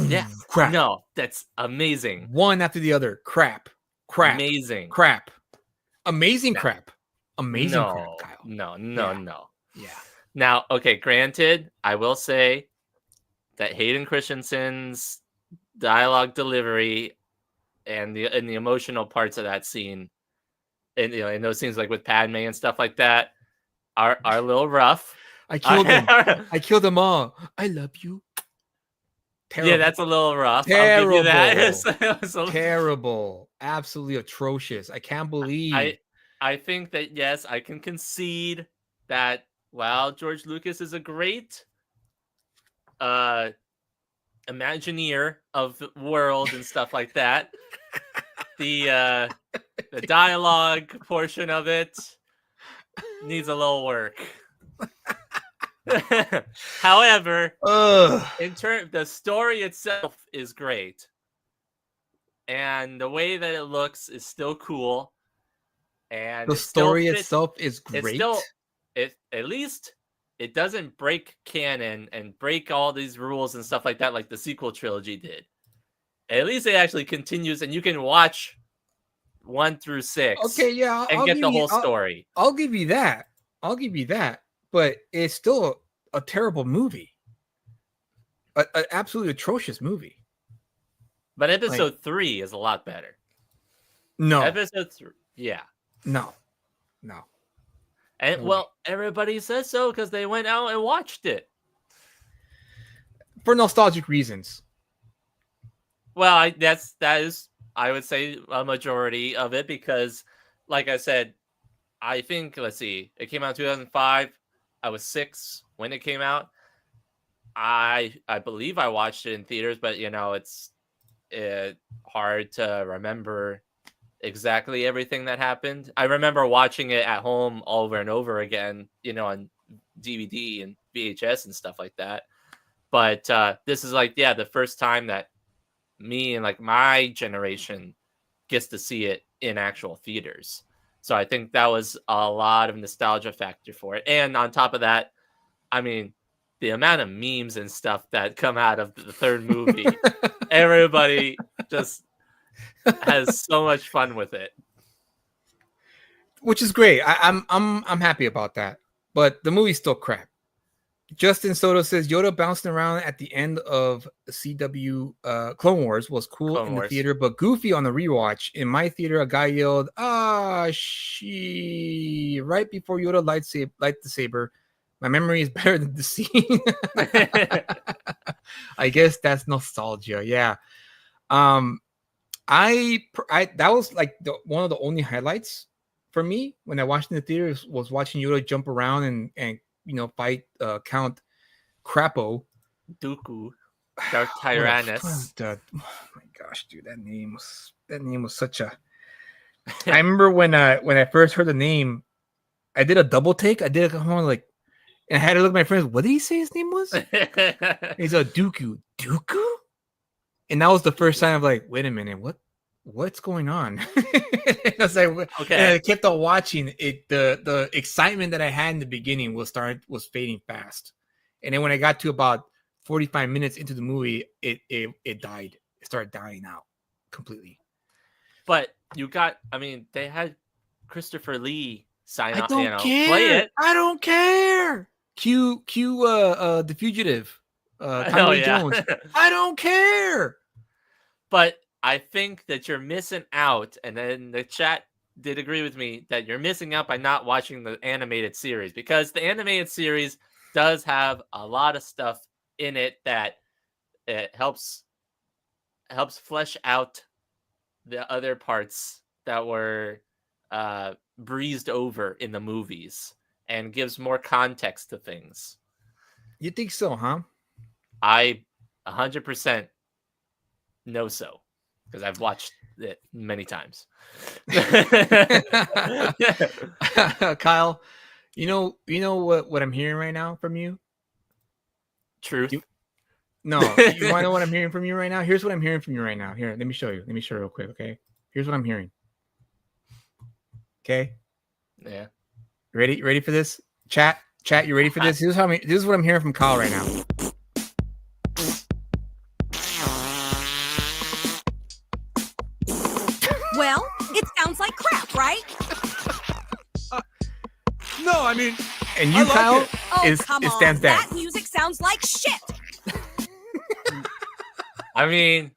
Yeah. Crap. No, that's amazing. One after the other. Crap. Amazing. Crap. Amazing crap. Amazing crap, Kyle. No. Yeah. Now, okay, granted, I will say that Hayden Christensen's dialogue delivery and the emotional parts of that scene, and in those scenes like with Padme and stuff like that, are a little rough. I killed them. I killed them all. I love you. Terrible. Yeah, that's a little rough. Terrible. I'll give you that. Terrible. Absolutely atrocious. I can't believe. I think that, yes, I can concede that while George Lucas is a great Imagineer of the world and stuff like that, the dialogue portion of it needs a little work. However, the story itself is great, and the way that it looks is still cool, and the story itself is great. At least it doesn't break canon and break all these rules and stuff like that, like the sequel trilogy did. At least it actually continues, and you can watch 1 through 6. Okay, yeah, and get the whole story. I'll give you that. But it's still a terrible movie. An absolutely atrocious movie. But episode 3 is a lot better. No. Episode 3, yeah. No. And well, everybody says so because they went out and watched it. For nostalgic reasons. Well, that is I would say a majority of it, because like I said, I think, let's see, it came out in 2005. I was 6 when it came out. I believe I watched it in theaters, but it's hard to remember exactly everything that happened. I remember watching it at home over and over again, on DVD and VHS and stuff like that. But this is like, yeah, the first time that me and like my generation gets to see it in actual theaters. So I think that was a lot of nostalgia factor for it. And on top of that, I mean, the amount of memes and stuff that come out of the third movie, everybody just has so much fun with it. Which is great. I'm happy about that. But the movie's still crap. Justin Soto says Yoda bouncing around at the end of CW Clone Wars was cool Clone in Wars. the theater, but goofy on the rewatch. In my theater, a guy yelled, she right before Yoda light the saber. My memory is better than the scene. I guess that's nostalgia. Yeah. I that was like one of the only highlights for me when I watched in the theater was watching Yoda jump around and fight Count Crapo. Dooku, Dark Tyrannus. Oh my gosh, dude, that name was such a. I remember when I first heard the name, I did a double take. I did and I had to look at my friends. What did he say his name was? He's a Dooku, and that was the first time I'm like, wait a minute, what's going on? I was like, okay. And I kept on watching it. The excitement that I had in the beginning was fading fast, and then when I got to about 45 minutes into the movie, it died. It started dying out completely. But they had Christopher Lee sign I off. Don't care. Play it. I don't care. Cue The Fugitive. Tommy Jones. I don't care. But I think that you're missing out, and then the chat did agree with me that you're missing out by not watching the animated series, because the animated series does have a lot of stuff in it that it helps flesh out the other parts that were breezed over in the movies and gives more context to things. You think so, huh? I 100% know so, because I've watched it many times. Kyle, you know what I'm hearing right now from you? Truth. No, you want to know what I'm hearing from you right now? Here's what I'm hearing from you right now. Here, let me show you. Let me show you real quick, okay? Here's what I'm hearing. Okay? Yeah. Ready for this? Chat, you ready for this? This is what I'm hearing from Kyle right now. Well, it sounds like crap, right? No, I mean, and you, Kyle, it stands down. That music sounds like shit. I mean,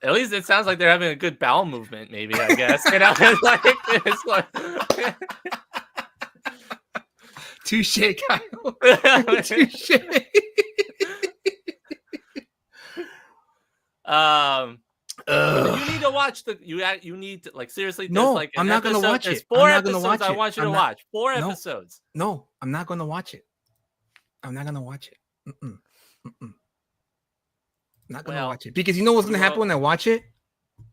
at least it sounds like they're having a good bowel movement, maybe, I guess. It's like Touche, Kyle. Touche. You need to watch you need to, like, seriously. No, like I'm not going to watch it. 4 episodes I want you to watch. 4 episodes. No, I'm not going to watch it. I'm not going to watch it. Not going to watch it, because you know what's going to happen when I watch it?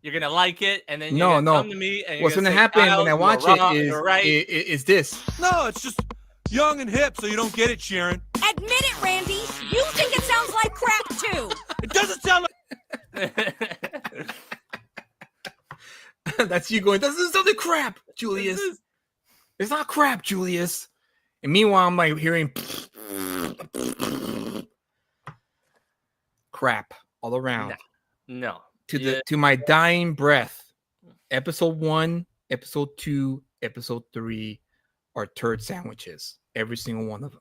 You're going to like it, and then you're going to come to me, and what's going to happen when I watch it is this. No, it's just young and hip, so you don't get it, Sharon. Admit it, Randy. You think it sounds like crap too. It doesn't sound like. That's you going, this is something crap, Julius. It's not crap, Julius. And meanwhile, I'm like hearing crap all around. No. To my dying breath. Episode 1, episode 2, episode 3 are turd sandwiches. Every single one of them.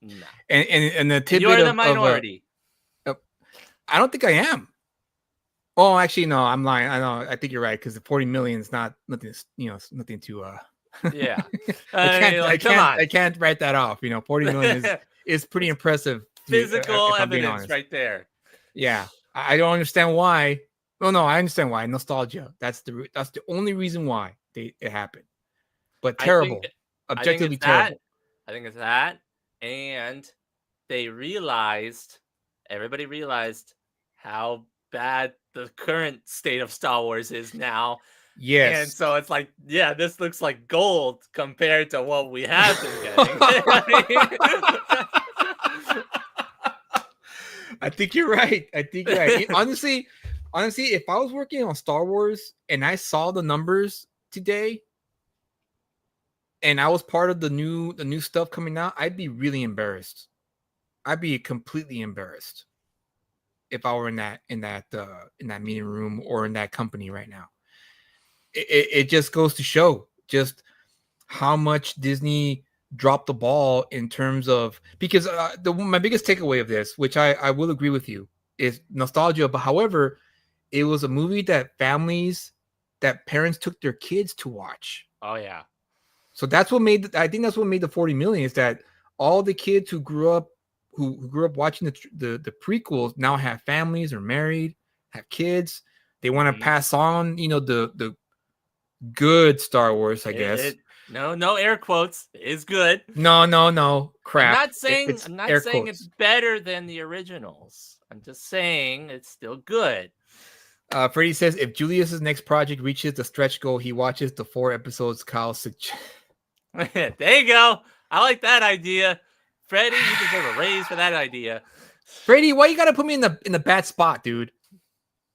No. And the tidbit you're the minority. I don't think I am. Oh, actually, no, I'm lying. I know. I think you're right, because the 40 million is nothing. Nothing to. Yeah. I can't write that off. 40 million is pretty impressive. Physical evidence right there. Yeah, I don't understand why. Well, no, I understand why. Nostalgia. That's the only reason why it happened. But terrible. Objectively terrible. I think it's that, and everybody realized how bad the current state of Star Wars is now, Yes. And so it's like, yeah, this looks like gold compared to what we have been getting. I think you're right. I think you're right. Honestly, if I was working on Star Wars and I saw the numbers today and I was part of the new stuff coming out, I'd be really embarrassed. I'd be completely embarrassed if I were in that meeting room or in that company right now. It just goes to show just how much Disney dropped the ball in terms of, because my biggest takeaway of this, which I will agree with you, is nostalgia. But however, it was a movie that parents took their kids to watch. Oh yeah. So that's what made I think that's what made the 40 million, is that all the kids who grew up watching the prequels now have families, are married, have kids. They want to pass on, the good Star Wars, I guess. No air quotes. Is good. No, crap. I'm not saying quotes. it's better than the originals. I'm just saying it's still good. Freddie says if Julius's next project reaches the stretch goal, he watches the 4 episodes Kyle suggests. There you go. I like that idea. Freddie, you deserve a raise for that idea. Freddie, why you gotta put me in the bad spot, dude?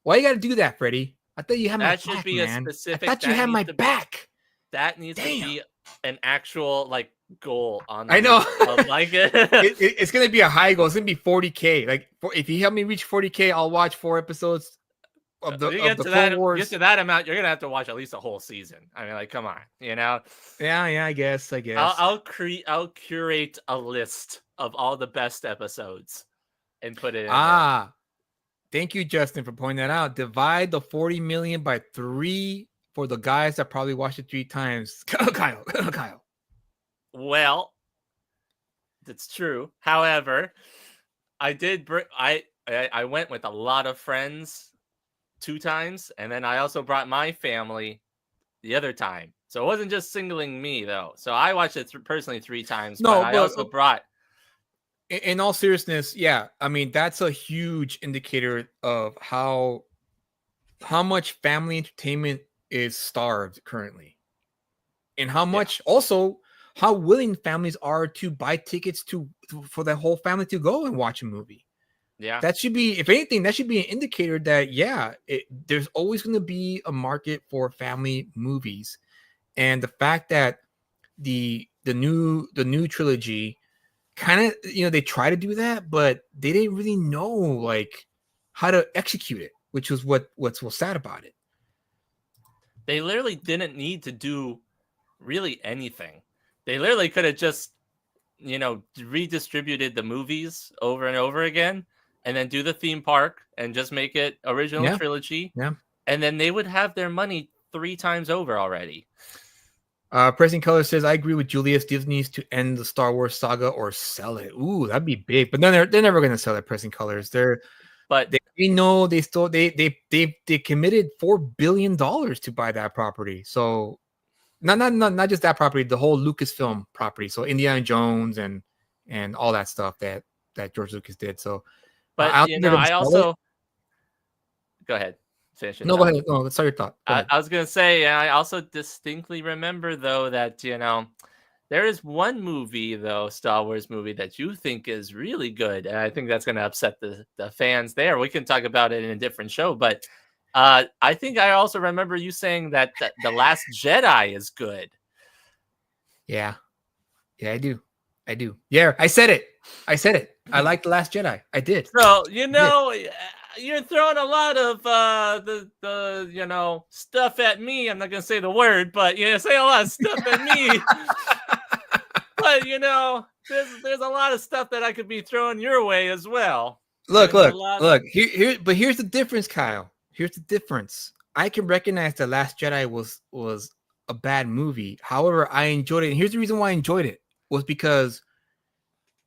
Why you gotta do that, Freddie? I thought you had my back, man. That should be a specific. I thought you had my back. That needs to be an actual goal on. I know. It's gonna be a high goal. It's gonna be 40K. Like if you help me reach 40K, I'll watch 4 episodes of the Clone Wars. Get to that amount, you're gonna have to watch at least a whole season. I mean, come on, Yeah, I guess. I'll curate a list of all the best episodes and put it in there. Thank you, Justin, for pointing that out. Divide the 40 million by 3 for the guys that probably watched it 3 times. Kyle. Well, that's true. However, I went with a lot of friends 2 times, and then I also brought my family the other time. So it wasn't just singling me, though. So I watched it personally 3 times. No, but I also brought. In all seriousness, yeah, I mean that's a huge indicator of how much family entertainment is starved currently, and how much also how willing families are to buy tickets for the whole family to go and watch a movie. Yeah, that should be, if anything, that should be an indicator that there's always going to be a market for family movies, and the fact that the new trilogy kind of, they try to do that, but they didn't really know how to execute it, which was what's so sad about it. They literally didn't need to do really anything. They literally could have just, redistributed the movies over and over again, and then do the theme park and just make it original trilogy. Yeah, and then they would have their money 3 times over already. Pressing Color says, I agree with Julius. Disney needs to end the Star Wars saga or sell it. Ooh, that'd be big. But then they're never going to sell it. Pressing Colors. They know they committed $4 billion to buy that property. So not just that property, the whole Lucasfilm property. So Indiana Jones and all that stuff that George Lucas did. So, but I also go ahead. No, go ahead. No, let's start your thought. I was going to say, I also distinctly remember, though, that, there is one movie, though, Star Wars movie, that you think is really good. And I think that's going to upset the fans there. We can talk about it in a different show. But I think I also remember you saying that The Last Jedi is good. Yeah, I do. Yeah, I said it. I like The Last Jedi. I did. So, you're throwing a lot of the stuff at me. I'm not gonna say the word, but say a lot of stuff at me. But there's a lot of stuff that I could be throwing your way as well. Look. Here's the difference, Kyle. Here's the difference. I can recognize The Last Jedi was a bad movie. However, I enjoyed it, and here's the reason why I enjoyed it was because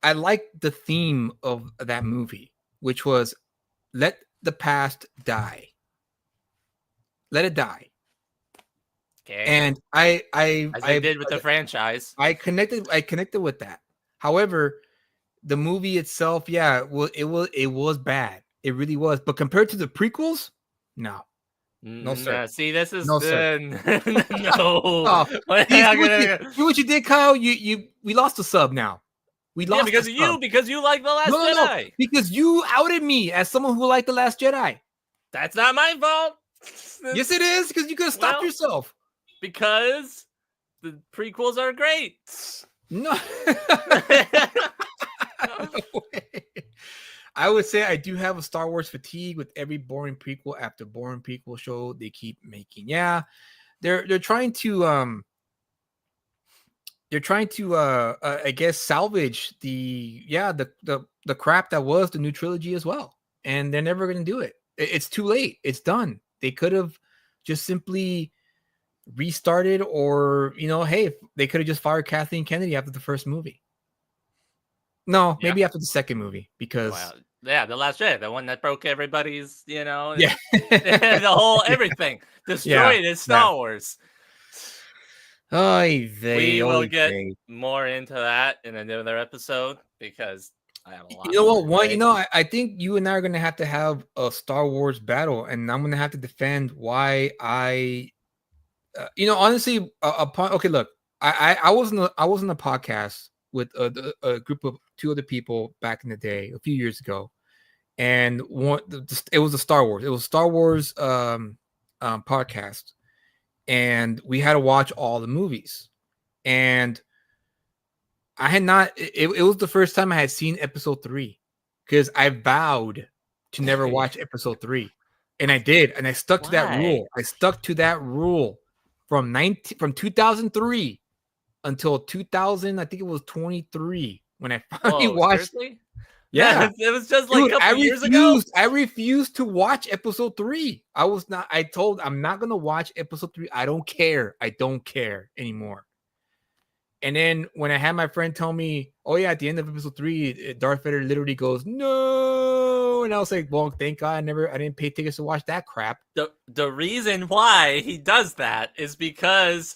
I liked the theme of that movie, which was let the past die. Let it die. Okay. And I did with the franchise. I connected with that. However, the movie itself, it was bad. It really was. But compared to the prequels, no. No, sir. See, this is No, sir. no. Oh, We're see not what gonna- see what you did, Kyle? We lost the sub now. We Yeah, lost because the of sub. you, because you like the Last No, Jedi. because you outed me as someone who liked the Last Jedi. That's not my fault. Yes, it is because you could have stopped Well- yourself. Because the prequels are great. No. No way. I would say I do have a Star Wars fatigue with every boring prequel after boring prequel show they keep making. Yeah, they're trying to I guess salvage the crap that was the new trilogy as well, and they're never going to do it. It's too late. It's done. They could have just simply restarted, or hey, they could have just fired Kathleen Kennedy after the first movie. No, Yeah. maybe after the second movie, because Well, yeah, the Last Jedi, the one that broke everybody's, yeah, the whole everything, destroyed his Star Wars. Oy We will vey. get more into that in another episode because I have a lot. You know what? more to say. I think you and I are going to have a Star Wars battle, and I'm going to have to defend why I, honestly, upon okay, look, I was in a podcast with a group of two other people back in the day, a few years ago, and it was a Star Wars. It was a Star Wars podcast, and we had to watch all the movies, and I had not. It was the first time I had seen Episode 3 because I vowed to never watch Episode 3, and I did, and I stuck to that rule. I stuck to that rule from 2003 until 2000. I think it was 23 when I finally watched. Seriously? Yeah, it was just like dude, a couple years ago. I refused to watch Episode 3. I'm not gonna watch Episode 3. I don't care. I don't care anymore. And then when I had my friend tell me, "Oh yeah, at the end of Episode 3, Darth Vader literally goes no," and I was like, "Well, thank God I didn't pay tickets to watch that crap." The reason why he does that is because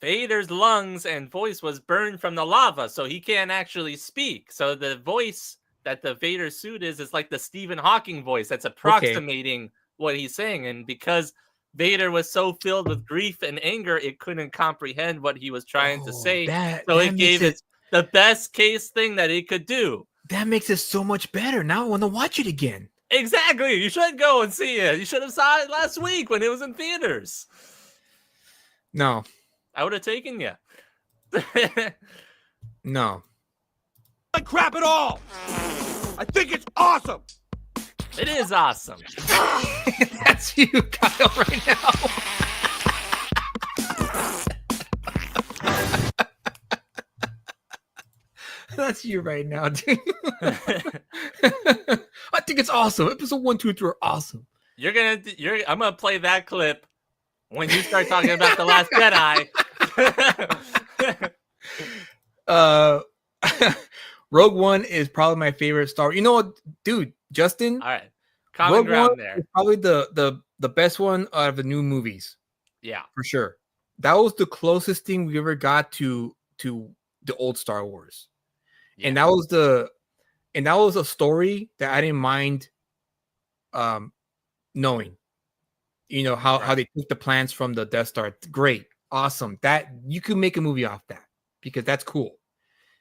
Vader's lungs and voice was burned from the lava, so he can't actually speak. So the voice that the Vader suit is like the Stephen Hawking voice that's approximating what he's saying, and because Vader was so filled with grief and anger, it couldn't comprehend what he was trying to say. So it gave it the best case thing that it could do. That makes it so much better. Now I want to watch it again. Exactly. You should go and see it. You should have saw it last week when it was in theaters. No. I would have taken you. No. Like crap at all. I think it's awesome. It is awesome. That's you, Kyle, right now. That's you right now, dude. I think it's awesome. Episode 1, 2, 3 are awesome. I'm gonna play that clip when you start talking about The Last Jedi. Rogue One is probably my favorite Star Wars. You know what, dude, Justin? All right. Common ground One there. is probably the best one out of the new movies. Yeah. For sure. That was the closest thing we ever got to the old Star Wars. Yeah. And that was a story that I didn't mind knowing. How they took the plans from the Death Star. Great. Awesome. That you could make a movie off that because that's cool.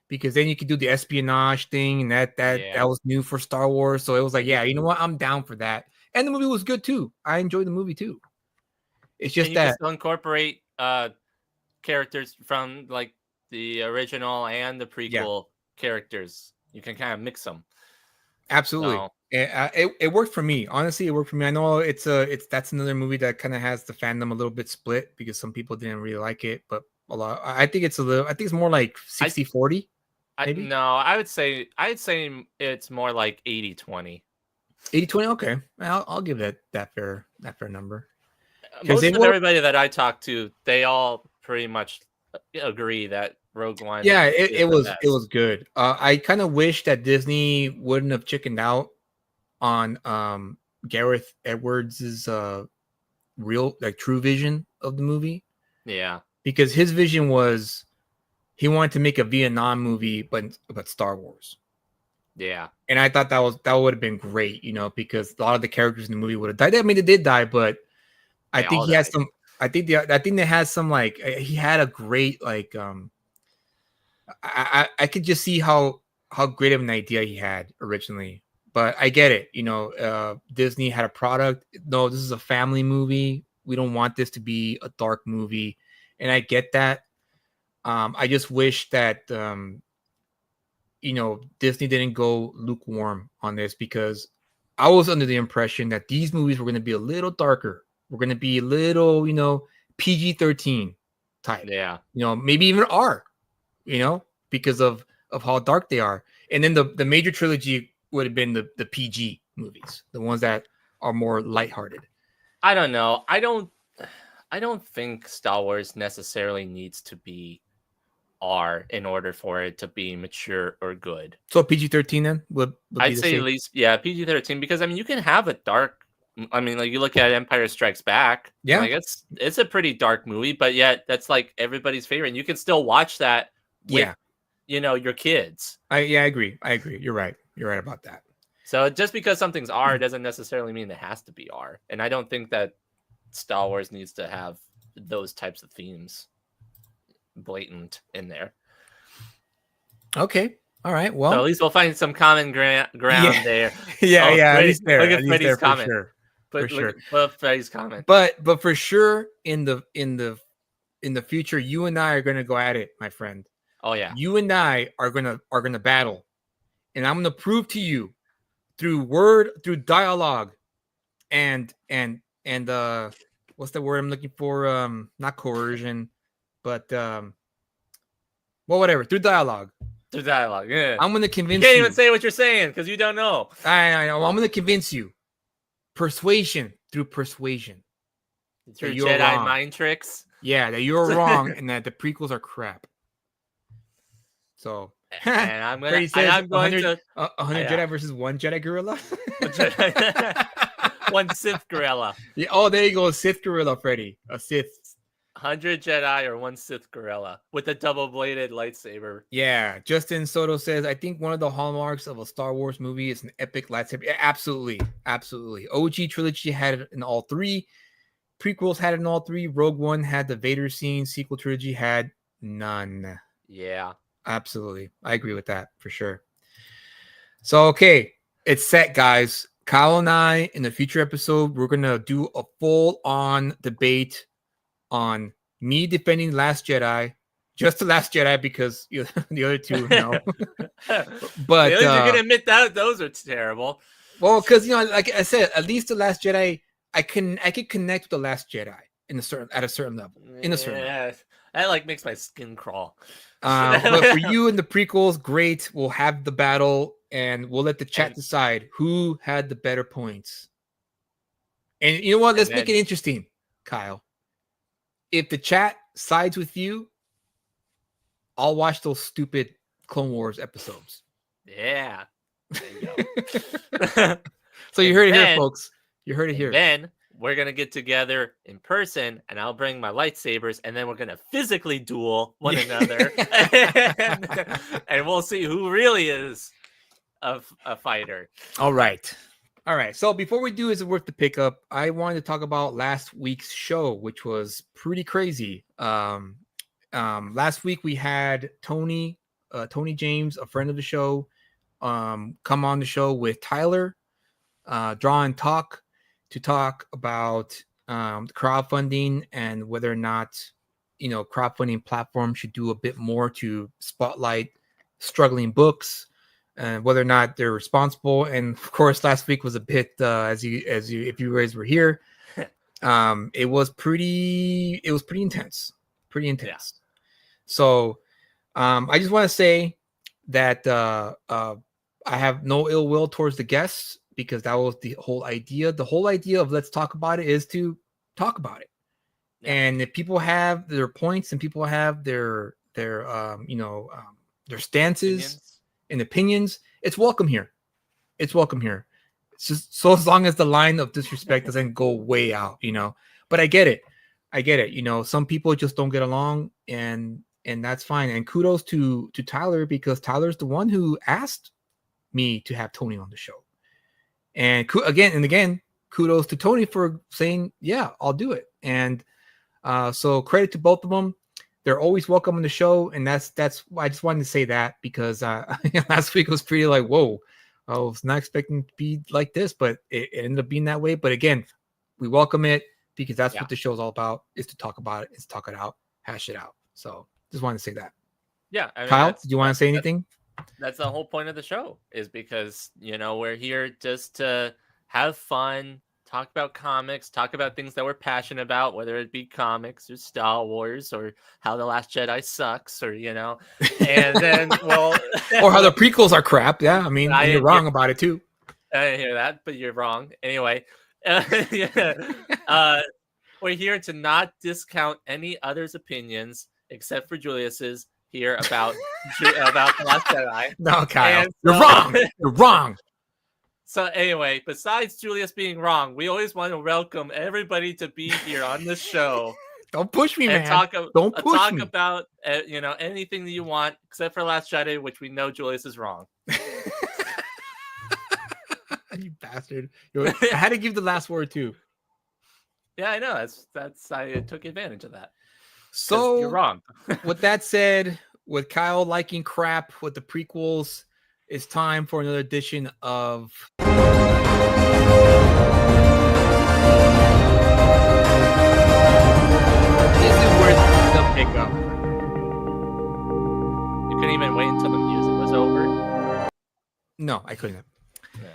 Because then you could do the espionage thing, and that was new for Star Wars. So it was like, yeah, you know what? I'm down for that. And the movie was good too. I enjoyed the movie too. It's just that you can still incorporate characters from like the original and the prequel characters. You can kind of mix them. Absolutely. So, it worked for me. Honestly, it worked for me. I know that's another movie that kind of has the fandom a little bit split because some people didn't really like it, but I think it's more like 60-40. No, I would say it's more like 80-20. 80-20. Okay, I'll give that fair number. Most of everybody that I talk to, they all pretty much agree that Rogue One. Yeah, it was good. I kind of wish that Disney wouldn't have chickened out on Gareth Edwards' true vision of the movie. Yeah, because his vision was he wanted to make a Vietnam movie, but Star Wars. Yeah, and I thought that would have been great, because a lot of the characters in the movie would have died. I mean, they did die, but I They think all he has died. some. I think that has some like he had a great like I could just see how great of an idea he had originally. But I get it. Disney had a product. No, this is a family movie. We don't want this to be a dark movie, and I get that. I just wish that Disney didn't go lukewarm on this, because I was under the impression that these movies were going to be a little darker. We're going to be a little, PG-13 type. Yeah. Maybe even R. Because of how dark they are. And then the major trilogy would have been the PG movies, the ones that are more lighthearted. I don't know. I don't think Star Wars necessarily needs to be R in order for it to be mature or good. So PG-13 then would be I'd the say same? at least, yeah, PG-13, because I mean you can have a dark. I mean, like you look at Empire Strikes Back. Yeah. Like it's a pretty dark movie, but yet that's like everybody's favorite. And you can still watch that with your kids. I agree. You're right about that. So just because something's R doesn't necessarily mean it has to be R. And I don't think that Star Wars needs to have those types of themes blatant in there. Okay. All right. Well, so at least we'll find some common ground there. Yeah. Freddy, At least there. Look at at least Freddy's there comment. For sure. Put up Freddy's comment. But for sure, in the future, you and I are gonna go at it, my friend. Oh yeah. You and I are gonna battle, and I'm gonna prove to you through dialogue, and what's the word I'm looking for? Not coercion, but whatever. Through dialogue. Yeah. I'm gonna convince you. You Can't even say what you're saying because you don't know. I know. I'm gonna convince you. Persuasion through persuasion. Through Jedi mind tricks. Yeah, that you're wrong and that the prequels are crap. So, and I'm going to 100 Jedi versus 1 Jedi gorilla. 1 Sith gorilla. Yeah, oh, there you go, Sith gorilla, Freddy. A Sith. 100 Jedi or 1 Sith gorilla with a double-bladed lightsaber. Yeah, Justin Soto says, I think one of the hallmarks of a Star Wars movie is an epic lightsaber. Yeah, absolutely. OG trilogy had it in all 3. Prequels had it in all 3. Rogue One had the Vader scene. Sequel trilogy had none. Yeah. Absolutely. I agree with that for sure. So, okay. It's set, guys. Kyle and I, in the future episode, we're going to do a full-on debate on me defending Last Jedi. Just the Last Jedi, because the other 2, no. But you're going to admit that those are terrible. Well, because, like I said, at least the Last Jedi, I could connect with the Last Jedi at a certain level. That like makes my skin crawl. But for you in the prequels, great. We'll have the battle, and we'll let the chat decide who had the better points. And you know what? Let's make it interesting, Kyle. If the chat sides with you, I'll watch those stupid Clone Wars episodes. Yeah. There you go. So you heard it here, folks. You heard it here. Then we're going to get together in person, and I'll bring my lightsabers, and then we're going to physically duel one another. and we'll see who really is a fighter. All right. So before we do Is It Worth the Pickup, I wanted to talk about last week's show, which was pretty crazy. Last week we had Tony James, a friend of the show, come on the show with Tyler, Draw and Talk, to talk about crowdfunding and whether or not crowdfunding platforms should do a bit more to spotlight struggling books, and whether or not they're responsible. And of course, last week was a bit if you guys were here, it was pretty intense. Yeah. So I just want to say that I have no ill will towards the guests, because that was the whole idea. The whole idea of Let's Talk About It is to talk about it. Yeah. And if people have their points and people have their stances and opinions, it's welcome here. It's just so as long as the line of disrespect doesn't go way out, But I get it. Some people just don't get along, and that's fine. And kudos to Tyler, because Tyler's the one who asked me to have Tony on the show. And again, kudos to Tony for saying, yeah, I'll do it. And so credit to both of them. They're always welcome on the show. And that's I just wanted to say that because last week was pretty like, whoa, I was not expecting to be like this, but it ended up being that way. But again, we welcome it because that's what the show's all about, is to talk about it, is talk it out, hash it out. So just wanted to say that. Yeah. I mean, Kyle, do you want to say anything? That's the whole point of the show, is because, we're here just to have fun, talk about comics, talk about things that we're passionate about, whether it be comics or Star Wars or how The Last Jedi sucks, or, and then, well, or how the prequels are crap. Yeah. I mean, you're wrong about it too. I didn't hear that, but you're wrong. Anyway, we're here to not discount any other's opinions except for Julius's here about The Last Jedi. No, Kyle, you're wrong. You're wrong. So anyway, besides Julius being wrong, we always want to welcome everybody to be here on this show. Don't push me, man. Don't talk about anything that you want except for Last Jedi, which we know Julius is wrong. You bastard! I had to give the last word too. Yeah, I know. That's I took advantage of that. So you're wrong. With that said, with Kyle liking crap with the prequels, it's time for another edition of This is worth the pickup. You couldn't even wait until the music was over. No, I couldn't. Yeah.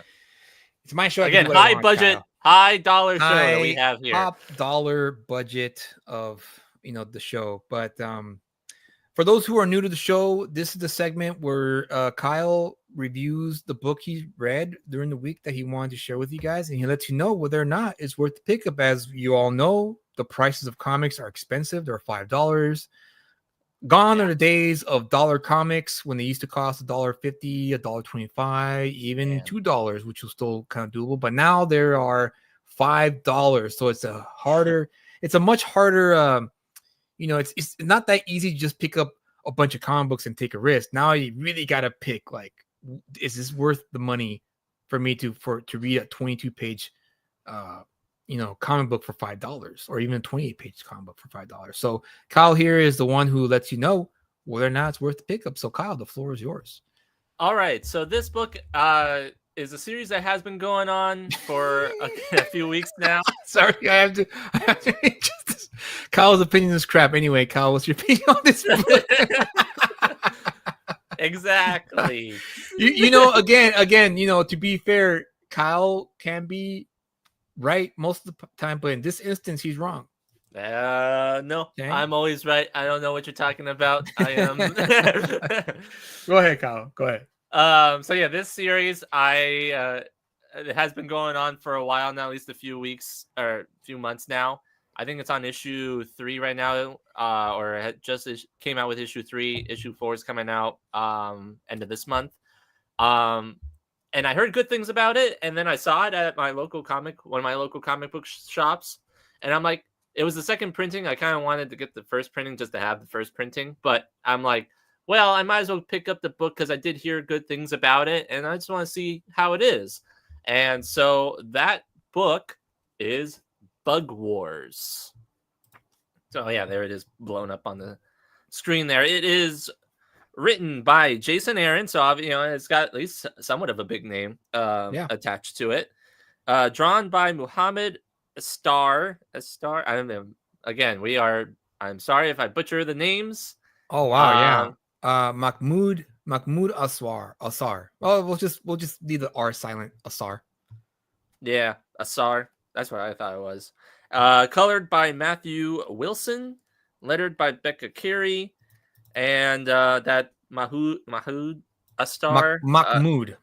It's my show. Again, high budget, Kyle. High dollar show that we have here. Top dollar budget of the show. But for those who are new to the show, this is the segment where Kyle reviews the book he read during the week that he wanted to share with you guys, and he lets you know whether or not it's worth the pickup. As you all know, the prices of comics are expensive. They're $5. Gone are the days of dollar comics when they used to cost $1.50, $1.25, even $2, which was still kind of doable. But now there are $5, so it's a much harder. It's not that easy to just pick up a bunch of comic books and take a risk. Now you really got to pick, like, is this worth the money for me to read a 22-page, comic book for $5, or even a 28-page comic book for $5. So Kyle here is the one who lets you know whether or not it's worth the pickup. So Kyle, the floor is yours. All right. So this book is a series that has been going on for a few weeks now. Sorry, I have to Kyle's opinion is crap. Anyway, Kyle, what's your opinion on this book? Exactly. Again, to be fair, Kyle can be right most of the time, but in this instance, he's wrong. No, okay. I'm always right. I don't know what you're talking about. I am. Go ahead, Kyle. Go ahead. So yeah, this series, it has been going on for a while now, at least a few weeks or a few months now. I think it's on issue 3 right now, or it just came out with issue 3. Issue 4 is coming out end of this month. And I heard good things about it, and then I saw it at one of my local comic book shops, and I'm like, it was the second printing. I kind of wanted to get the first printing just to have the first printing, but I'm like, well, I might as well pick up the book because I did hear good things about it, and I just want to see how it is. And so that book is Bug Wars. So yeah, there it is, blown up on the screen there. It is written by Jason Aaron, so it's got at least somewhat of a big name attached to it. Drawn by Muhammad Astar. I don't know. Again, I'm sorry if I butcher the names. Oh wow, Mahmoud Asar. Oh, we'll just leave the R silent. Asar. Yeah, Asar. That's what I thought it was. Colored by Matthew Wilson, lettered by Becca Carey, and that Mahmoud Astar. Mahmoud.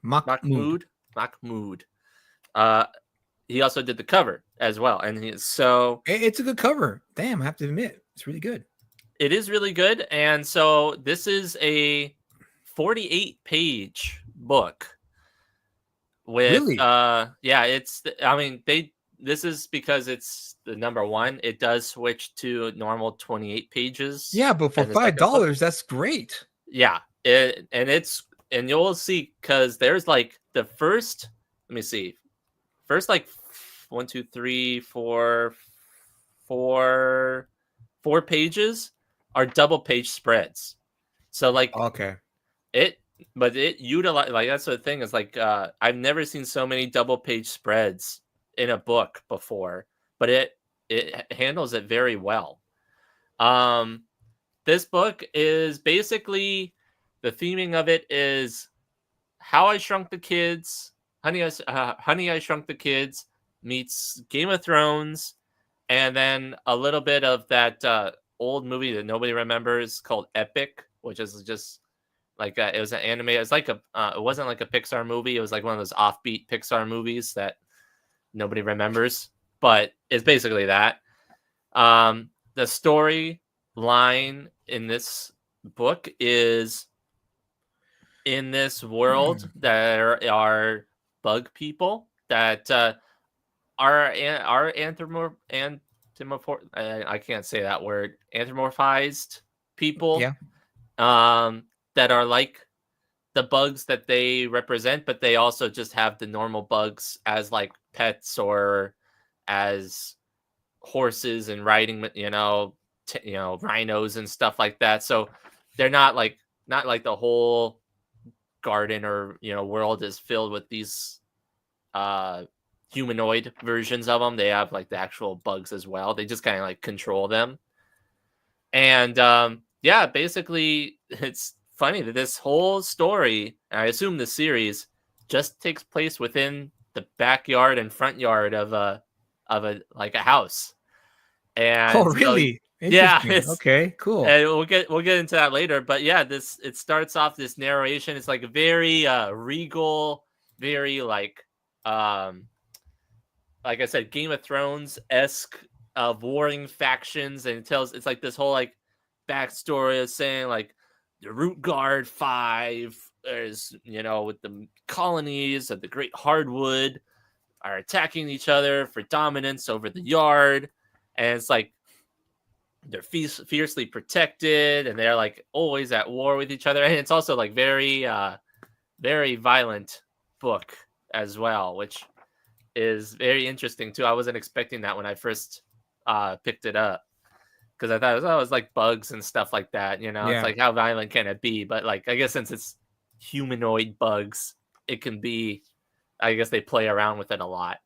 He also did the cover as well, and it's a good cover. Damn, I have to admit, it's really good. It is really good, and so this is a 48-page book. With really? This is because it's the number one. It does switch to normal 28 pages. Yeah, but for $5, that's great. Yeah, and you'll see because there's like the first. Let me see. First, like one, two, three, four pages are double page spreads. So like Okay. it utilize, like, that's the thing is like I've never seen so many double page spreads in a book before, but it handles it very well. This book is basically, the theming of it is How I Shrunk the Kids, Honey I Shrunk the Kids meets Game of Thrones, and then a little bit of that old movie that nobody remembers called Epic, which is just like it was an anime. It was like it wasn't like a Pixar movie. It was like one of those offbeat Pixar movies that nobody remembers, but it's basically that. The story line in this book is, in this world there are bug people that are I can't say that word, anthropomorphized people. Yeah. That are like the bugs that they represent, but they also just have the normal bugs as like pets or as horses and riding, rhinos and stuff like that. So they're not like the whole garden or world is filled with these humanoid versions of them. They have like the actual bugs as well. They just kind of like control them. And yeah, basically it's funny that this whole story, and I assume the series, just takes place within the backyard and front yard of a house. And Oh, really? Yeah, Interesting. Okay, cool. and we'll get into that later. But yeah, it starts off this narration. It's like very regal, very like I said, Game of Thrones-esque of warring factions, and it's like this whole like backstory of saying like the Root Guard 5 is, with the colonies of the Great Hardwood are attacking each other for dominance over the yard. And it's like they're fiercely protected, and they're like always at war with each other. And it's also like very, very violent book as well, which is very interesting too. I wasn't expecting that when I first picked it up, because I thought it was like bugs and stuff like that. Yeah. It's like, how violent can it be? But like, I guess since it's humanoid bugs, it can be. I guess they play around with it a lot.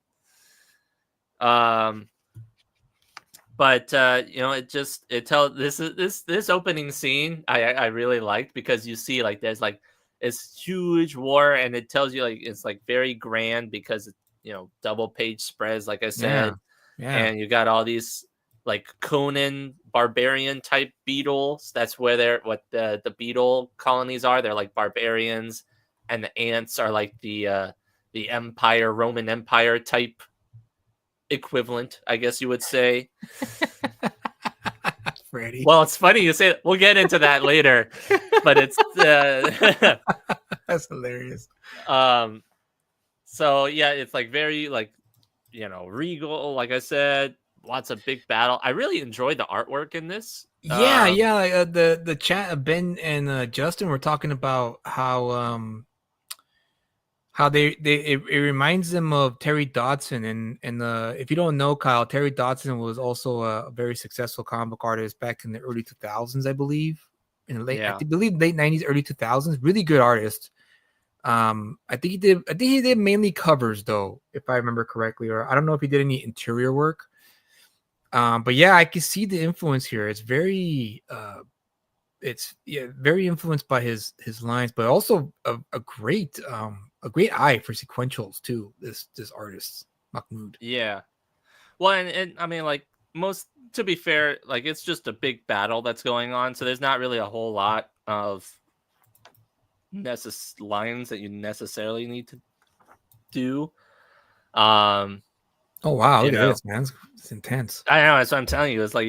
But it tells this opening scene I really liked, because you see like there's like this huge war, and it tells you like it's like very grand because double page spreads, like I said. Yeah. And you got all these like Conan barbarian type beetles. That's where the beetle colonies are. They're like barbarians, and the ants are like the Roman Empire type equivalent, I guess you would say. Freddy. Well, it's funny you say. We'll get into that later, but it's that's hilarious. So yeah, it's like very like regal, like I said, lots of big battle. I really enjoyed the artwork in this. Yeah. Like, the chat, Ben and Justin were talking about how it reminds them of Terry Dodson, and if you don't know, Kyle, Terry Dodson was also a very successful comic book artist back in the early 2000s, I believe, in the late 90s, early 2000s. Really good artist. I think he did mainly covers, though, if I remember correctly, or I don't know if he did any interior work. But yeah, I can see the influence here. It's very very influenced by his lines, but also a great eye for sequentials too. This artist Mahmoud. Yeah. Well, and I mean, like, to be fair, like, it's just a big battle that's going on, so there's not really a whole lot of lines that you necessarily need to do. Oh wow, look at this, man! It's intense. I know, that's what I'm telling you. It's like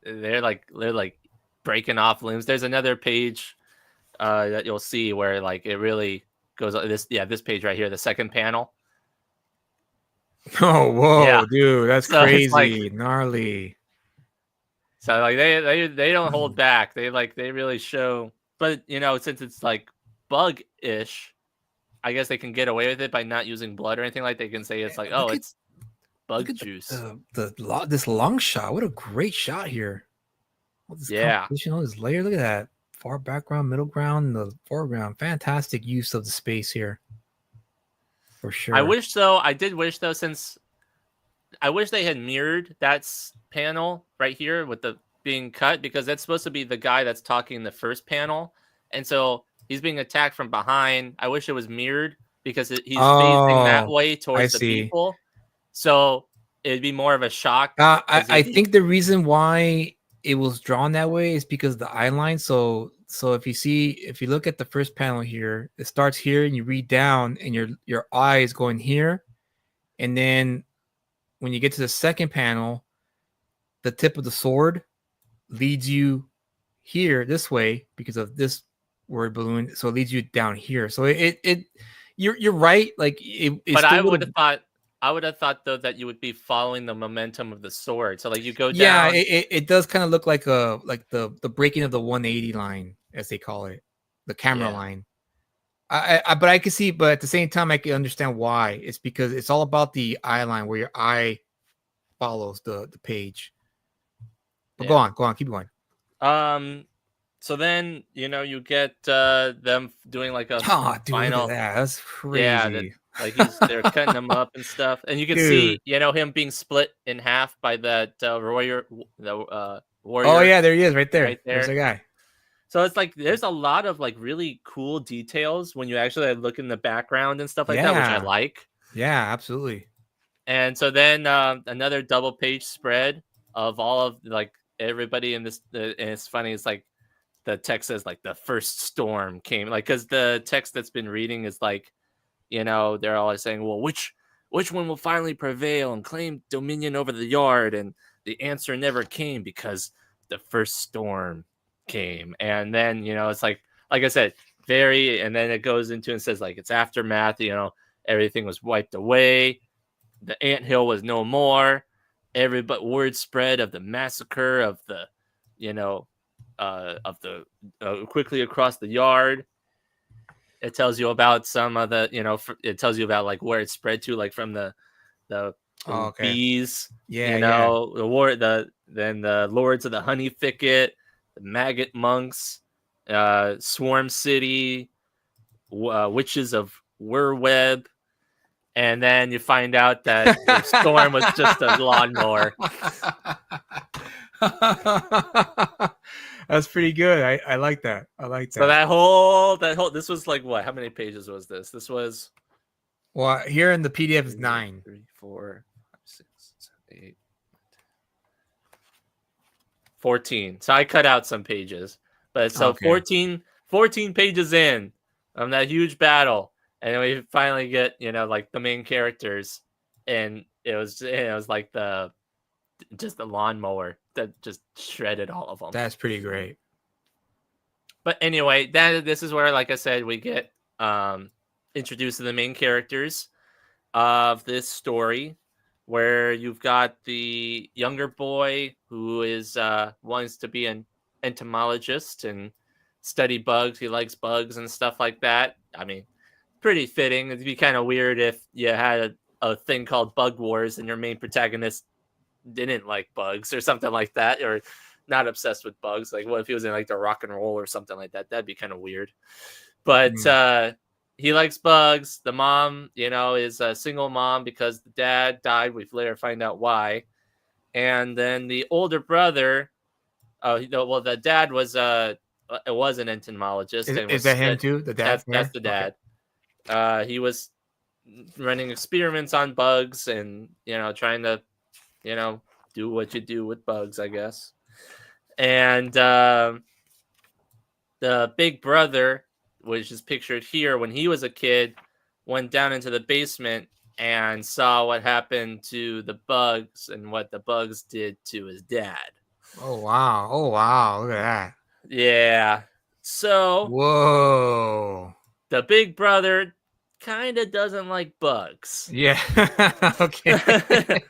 they're like breaking off limbs. There's another page that you'll see where like it really goes. This page right here, the second panel. Oh whoa, yeah. Dude, that's crazy, like, gnarly. So like they don't hold back. They really show. But since it's like bug-ish, I guess they can get away with it by not using blood or anything like. They can say it's like, oh, it's bug Look at juice. this long shot. What a great shot here. All this composition, all this layer. Look at that. Far background, middle ground, the foreground. Fantastic use of the space here. For sure. I did wish though, since I wish they had mirrored that panel right here with the being cut, because that's supposed to be the guy that's talking in the first panel. And so he's being attacked from behind. I wish it was mirrored because he's facing that way towards the people. So it'd be more of a shock. I think the reason why it was drawn that way is because of the eye line. So if you look at the first panel here, it starts here and you read down and your eye is going here. And then when you get to the second panel, the tip of the sword leads you here this way because of this word balloon. So it leads you down here. So you're right. Like but I would have thought though that you would be following the momentum of the sword. So like you go down. Yeah, it does kind of look like the breaking of the 180 line, as they call it, the camera line. But I can see, but at the same time, I can understand why. It's because it's all about the eye line where your eye follows the page. But go on, keep going. So then you get them doing like a final. Look at that. That's crazy. Yeah, like they're cutting them up and stuff, and you can see him being split in half by that warrior. Oh yeah, there he is, right there. Right there. There's a guy. So it's like there's a lot of like really cool details when you actually look in the background and stuff like that, which I like. Yeah, absolutely. And so then another double page spread of all of like everybody in this, and it's funny. It's like the text says like the first storm came, like because the text that's been reading is like, they're always saying, well, which one will finally prevail and claim dominion over the yard? And the answer never came because the first storm came. And then it's like I said, and then it goes into and says like it's aftermath. Everything was wiped away. The anthill was no more. Word spread of the massacre of the quickly across the yard. It tells you about some of the it tells you about like where it spread to, like from the bees. The war, then the lords of the honey thicket, the maggot monks, swarm city, witches of Werweb. And then you find out that the storm was just a lawnmower. That's pretty good. I like that. I like that. So that whole this was like what? How many pages was this? This was here in the PDF is 9. 3, 4, 5, 6, 7, 8, 14. So I cut out some pages. But so 14 pages in on that huge battle. And then we finally get, like the main characters, and it was like just the lawnmower that just shredded all of them. That's pretty great. But anyway, this is where, like I said, we get introduced to the main characters of this story, where you've got the younger boy who is wants to be an entomologist and study bugs. He likes bugs and stuff like that. I mean, pretty fitting. It'd be kind of weird if you had a thing called Bug Wars and your main protagonist didn't like bugs or something like that, or not obsessed with bugs. Like, what if he was in like the rock and roll or something like that? That'd be kind of weird. But he likes bugs. The mom, is a single mom because the dad died. We later find out why. And then the older brother, the dad was an entomologist. Is that him too? The dad? That's the dad. Okay. He was running experiments on bugs and, trying to, do what you do with bugs, I guess. And the big brother, which is pictured here, when he was a kid, went down into the basement and saw what happened to the bugs and what the bugs did to his dad. Oh, wow. Look at that. Yeah. So, whoa. The big brother kind of doesn't like bugs. Yeah. Okay.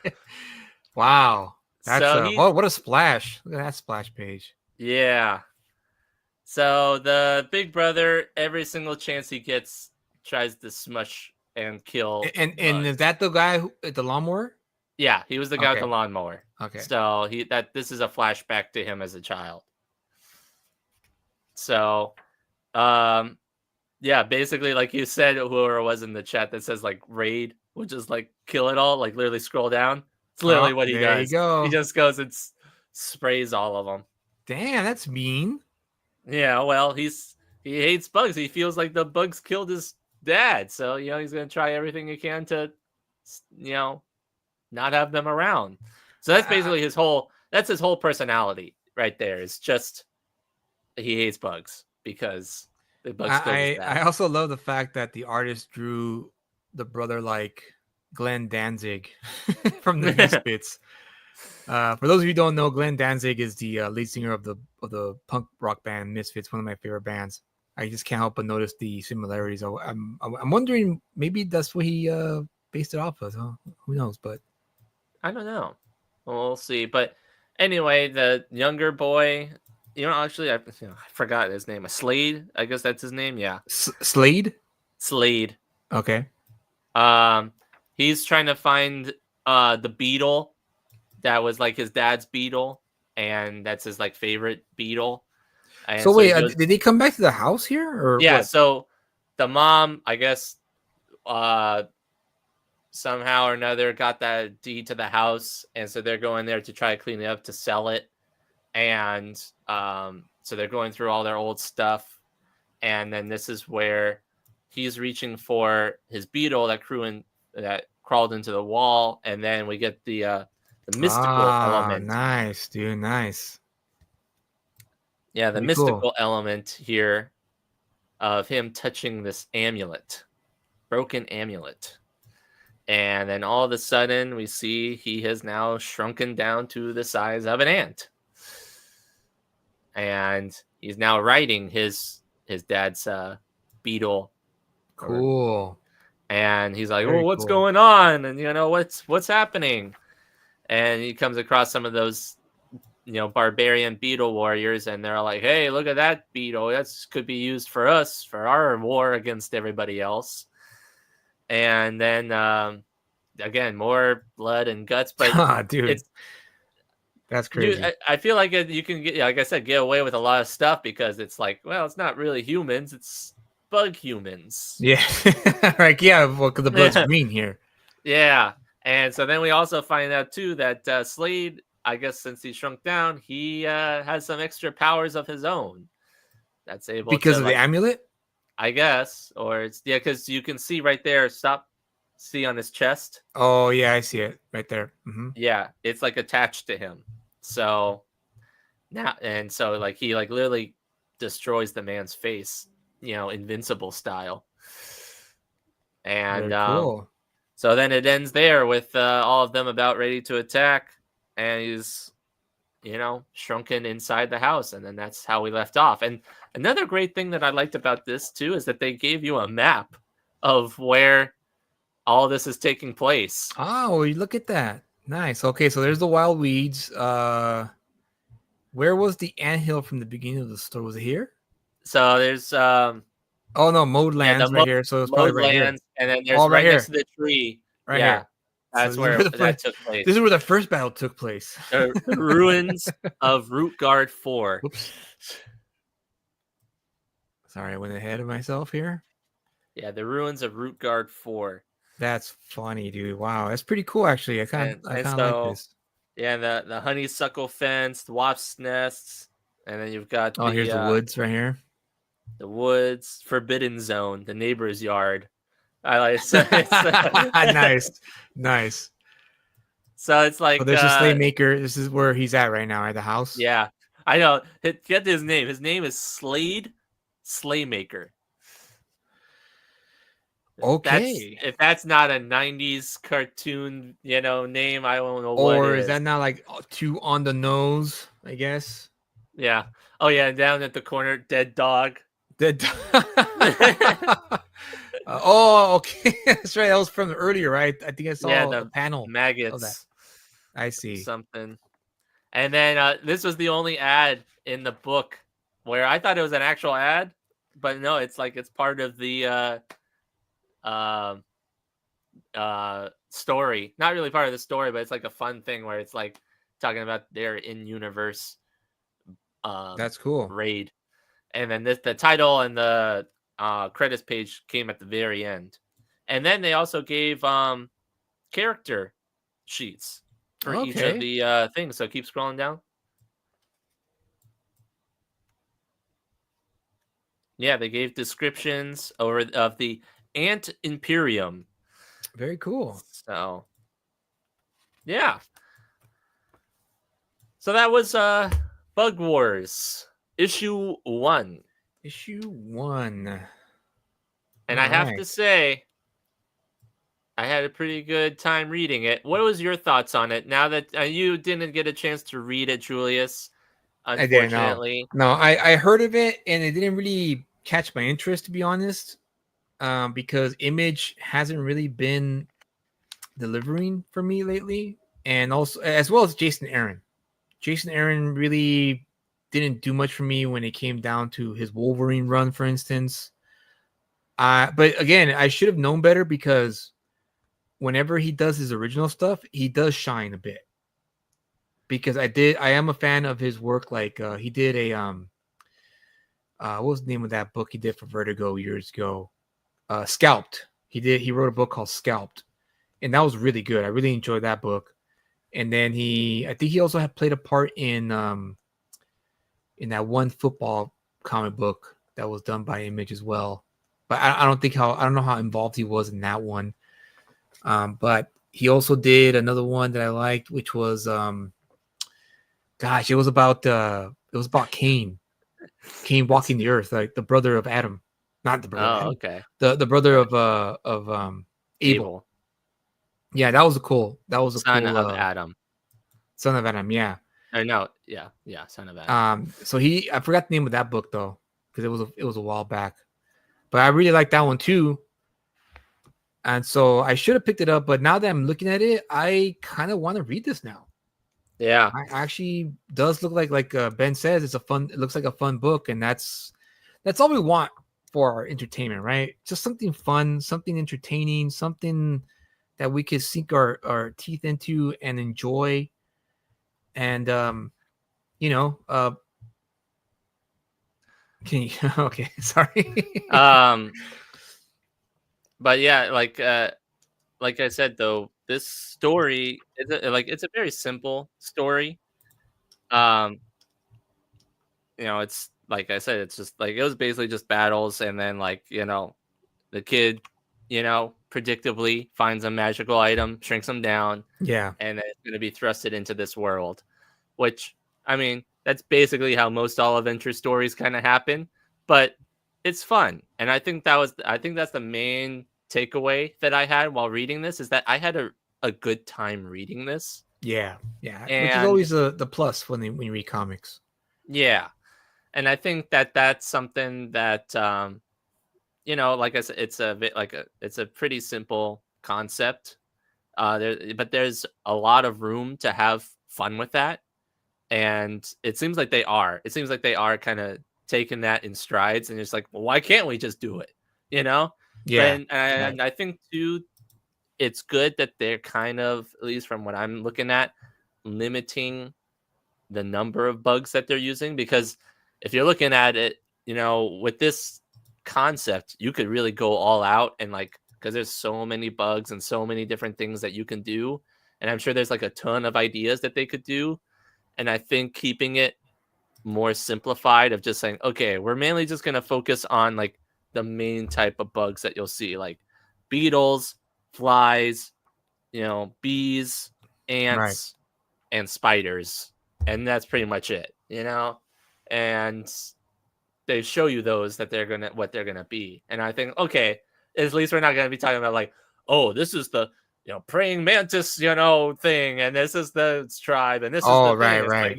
Wow. That's what a splash. Look at that splash page. Yeah. So the big brother, every single chance he gets, tries to smush and kill. And Bugs. is that the guy who at the lawnmower? Yeah, he was the guy with Okay. the lawnmower. Okay. So this is a flashback to him as a child. So, yeah, basically, like you said, whoever was in the chat that says like raid, which is like kill it all, like literally scroll down. It's literally what he there does. you go. He just goes and sprays all of them. Damn, that's mean. Yeah, well, he hates bugs. He feels like the bugs killed his dad, so he's gonna try everything he can to, not have them around. So that's basically his whole personality right there. It's just he hates bugs because the bugs killed his dad. I also love the fact that the artist drew the brother like Glenn Danzig from the Misfits. For those of you who don't know, Glenn Danzig is the lead singer of the punk rock band Misfits, one of my favorite bands. I just can't help but notice the similarities. I'm wondering, maybe that's what he based it off of. Huh? Who knows? But I don't know. We'll see. But anyway, the younger boy, actually, I forgot his name. Slade, I guess that's his name. Yeah, Slade. Slade. Okay. He's trying to find the beetle that was like his dad's beetle, and that's his like favorite beetle. And so wait, did they come back to the house here, or yeah? what? So the mom, I guess, somehow or another got that deed to the house, and so they're going there to try to clean it up to sell it. And so they're going through all their old stuff, and then this is where he's reaching for his beetle that crawled into the wall, and then we get the mystical element. Nice, dude, nice. Yeah, the Pretty mystical cool. element here of him touching this broken amulet. And then all of a sudden we see he has now shrunken down to the size of an ant. And he's now riding his dad's beetle. Cool. And he's like, Very "Oh, what's cool. going on? And what's happening?" And he comes across some of those barbarian beetle warriors, and they're like, "Hey, look at that beetle. That could be used for us for our war against everybody else." And then again, more blood and guts, but dude, that's crazy. Dude, I feel like you can get, like I said, get away with a lot of stuff because it's like, well, it's not really humans, it's bug humans. Yeah, right. Yeah, well, because the blood's green here. Yeah, and so then we also find out too that Slade, I guess, since he shrunk down, he has some extra powers of his own. That's able because of the amulet, I guess, or it's because you can see right there. See on his chest. Oh yeah, I see it right there. Mm-hmm. Yeah, it's like attached to him. So now, and so like he like literally destroys the man's face, invincible style. And cool. So then it ends there with all of them about ready to attack, and he's shrunken inside the house, and then that's how we left off. And another great thing that I liked about this too is that they gave you a map of where all this is taking place. Oh, look at that. Nice. Okay, so there's the wild weeds. Where was the anthill from the beginning of the story? Was it here? So there's oh no, mowed lands right here. So it's probably right here. And then there's right next to the tree. Right here. That's so where that took place. This is where the first battle took place. The ruins of Root Guard 4. Oops. Sorry, I went ahead of myself here. Yeah, the ruins of Root Guard 4. That's funny, dude. Wow, that's pretty cool, actually. I kind of like this. Yeah, the honeysuckle fence, the wasps' nests, and then you've got here's the woods right here. The woods, forbidden zone, the neighbor's yard. I like it's nice. So it's like there's a sleigh maker. This is where he's at right now, at the house. Yeah, I know. Get his name. His name is Slade Slaymaker. Okay. If that's not a 90s cartoon, name, I don't know what Or is that not like too on the nose, I guess? Yeah. Oh, yeah. Down at the corner, dead dog. Dead dog. Oh, okay. That's right. That was from earlier, right? I think I saw the panel. Maggots. I see. Something. And then this was the only ad in the book where I thought it was an actual ad, but no, it's like it's part of the story. Not really part of the story, but it's like a fun thing where it's like talking about their in-universe That's cool. raid. And then the title and the credits page came at the very end. And then they also gave character sheets for each of Okay. the things. So keep scrolling down. Yeah, they gave descriptions of the Ant Imperium. Very cool. So yeah. So that was Bug Wars issue 1. Issue 1. And All I have to right. say, I had a pretty good time reading it. What was your thoughts on it? Now that you didn't get a chance to read it, Julius, I didn't know. unfortunately. No, I heard of it and it didn't really catch my interest, to be honest, because Image hasn't really been delivering for me lately, and also as well as Jason Aaron. Jason Aaron really didn't do much for me when it came down to his Wolverine run, for instance. But again, I should have known better because whenever he does his original stuff, he does shine a bit. Because I am a fan of his work. Like he did a what was the name of that book he did for Vertigo years ago? Scalped. He wrote a book called Scalped, and that was really good. I really enjoyed that book. And then I think he also had played a part in that one football comic book that was done by Image as well. But I don't know how involved he was in that one. But he also did another one that I liked, which was it was about Cain. Cain walking the earth, like the brother of Adam. Not the brother of Adam. Okay. The brother Right. of Abel. Yeah, that was a cool. Son of Adam. Son of Adam, yeah. Or no, yeah, Son of Adam. So I forgot the name of that book though, because it was a while back. But I really like that one too. And so I should have picked it up, but now that I'm looking at it, I kind of want to read this now. Yeah. I actually does look like Ben says, it looks like a fun book, and that's all we want for our entertainment, right? Just something fun, something entertaining, something that we could sink our teeth into and enjoy. And can you okay, sorry. But yeah, like I said though, this story is it's a very simple story. It's like I said, it's just like it was basically just battles, and then the kid, predictably finds a magical item, shrinks him down, Yeah. and then it's going to be thrusted into this world. Which, I mean, that's basically how most all adventure stories kind of happen, but it's fun, and I think that's the main takeaway that I had while reading this, is that I had a good time reading this. Yeah, And which is always the plus when you read comics. Yeah, and I think that's something that like I said, it's a pretty simple concept. But there's a lot of room to have fun with that, and it seems like they are. It seems like they are kind of taking that in strides, and it's like, well, why can't we just do it? Yeah, and I think too, it's good that they're kind of, at least from what I'm looking at, limiting the number of bugs that they're using, because if you're looking at it, with this concept, you could really go all out, and because there's so many bugs and so many different things that you can do, and I'm sure there's a ton of ideas that they could do. And I think keeping it more simplified, of just saying, okay, we're mainly just going to focus on the main type of bugs that you'll see, like beetles, flies, bees, ants, and spiders. And that's pretty much it, and they show you those what they're gonna be. And I think, okay, at least we're not gonna be talking about oh, this is the praying mantis thing, and this is the tribe, and this is the thing. It's right.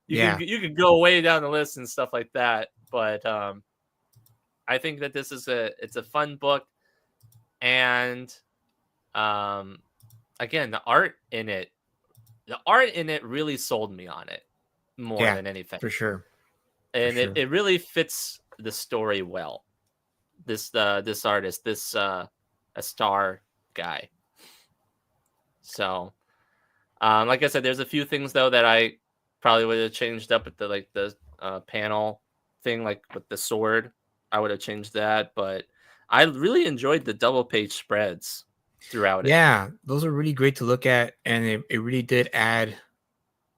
You can go way down the list and stuff like that. But I think that this is it's a fun book, and again, the art in it really sold me on it more than anything, for sure. And it really fits the story well. This artist, this a star guy. So, like I said, there's a few things though that I probably would have changed up at the panel thing, like with the sword. I would have changed that, but I really enjoyed the double page spreads throughout it. Yeah, those are really great to look at, and it really did add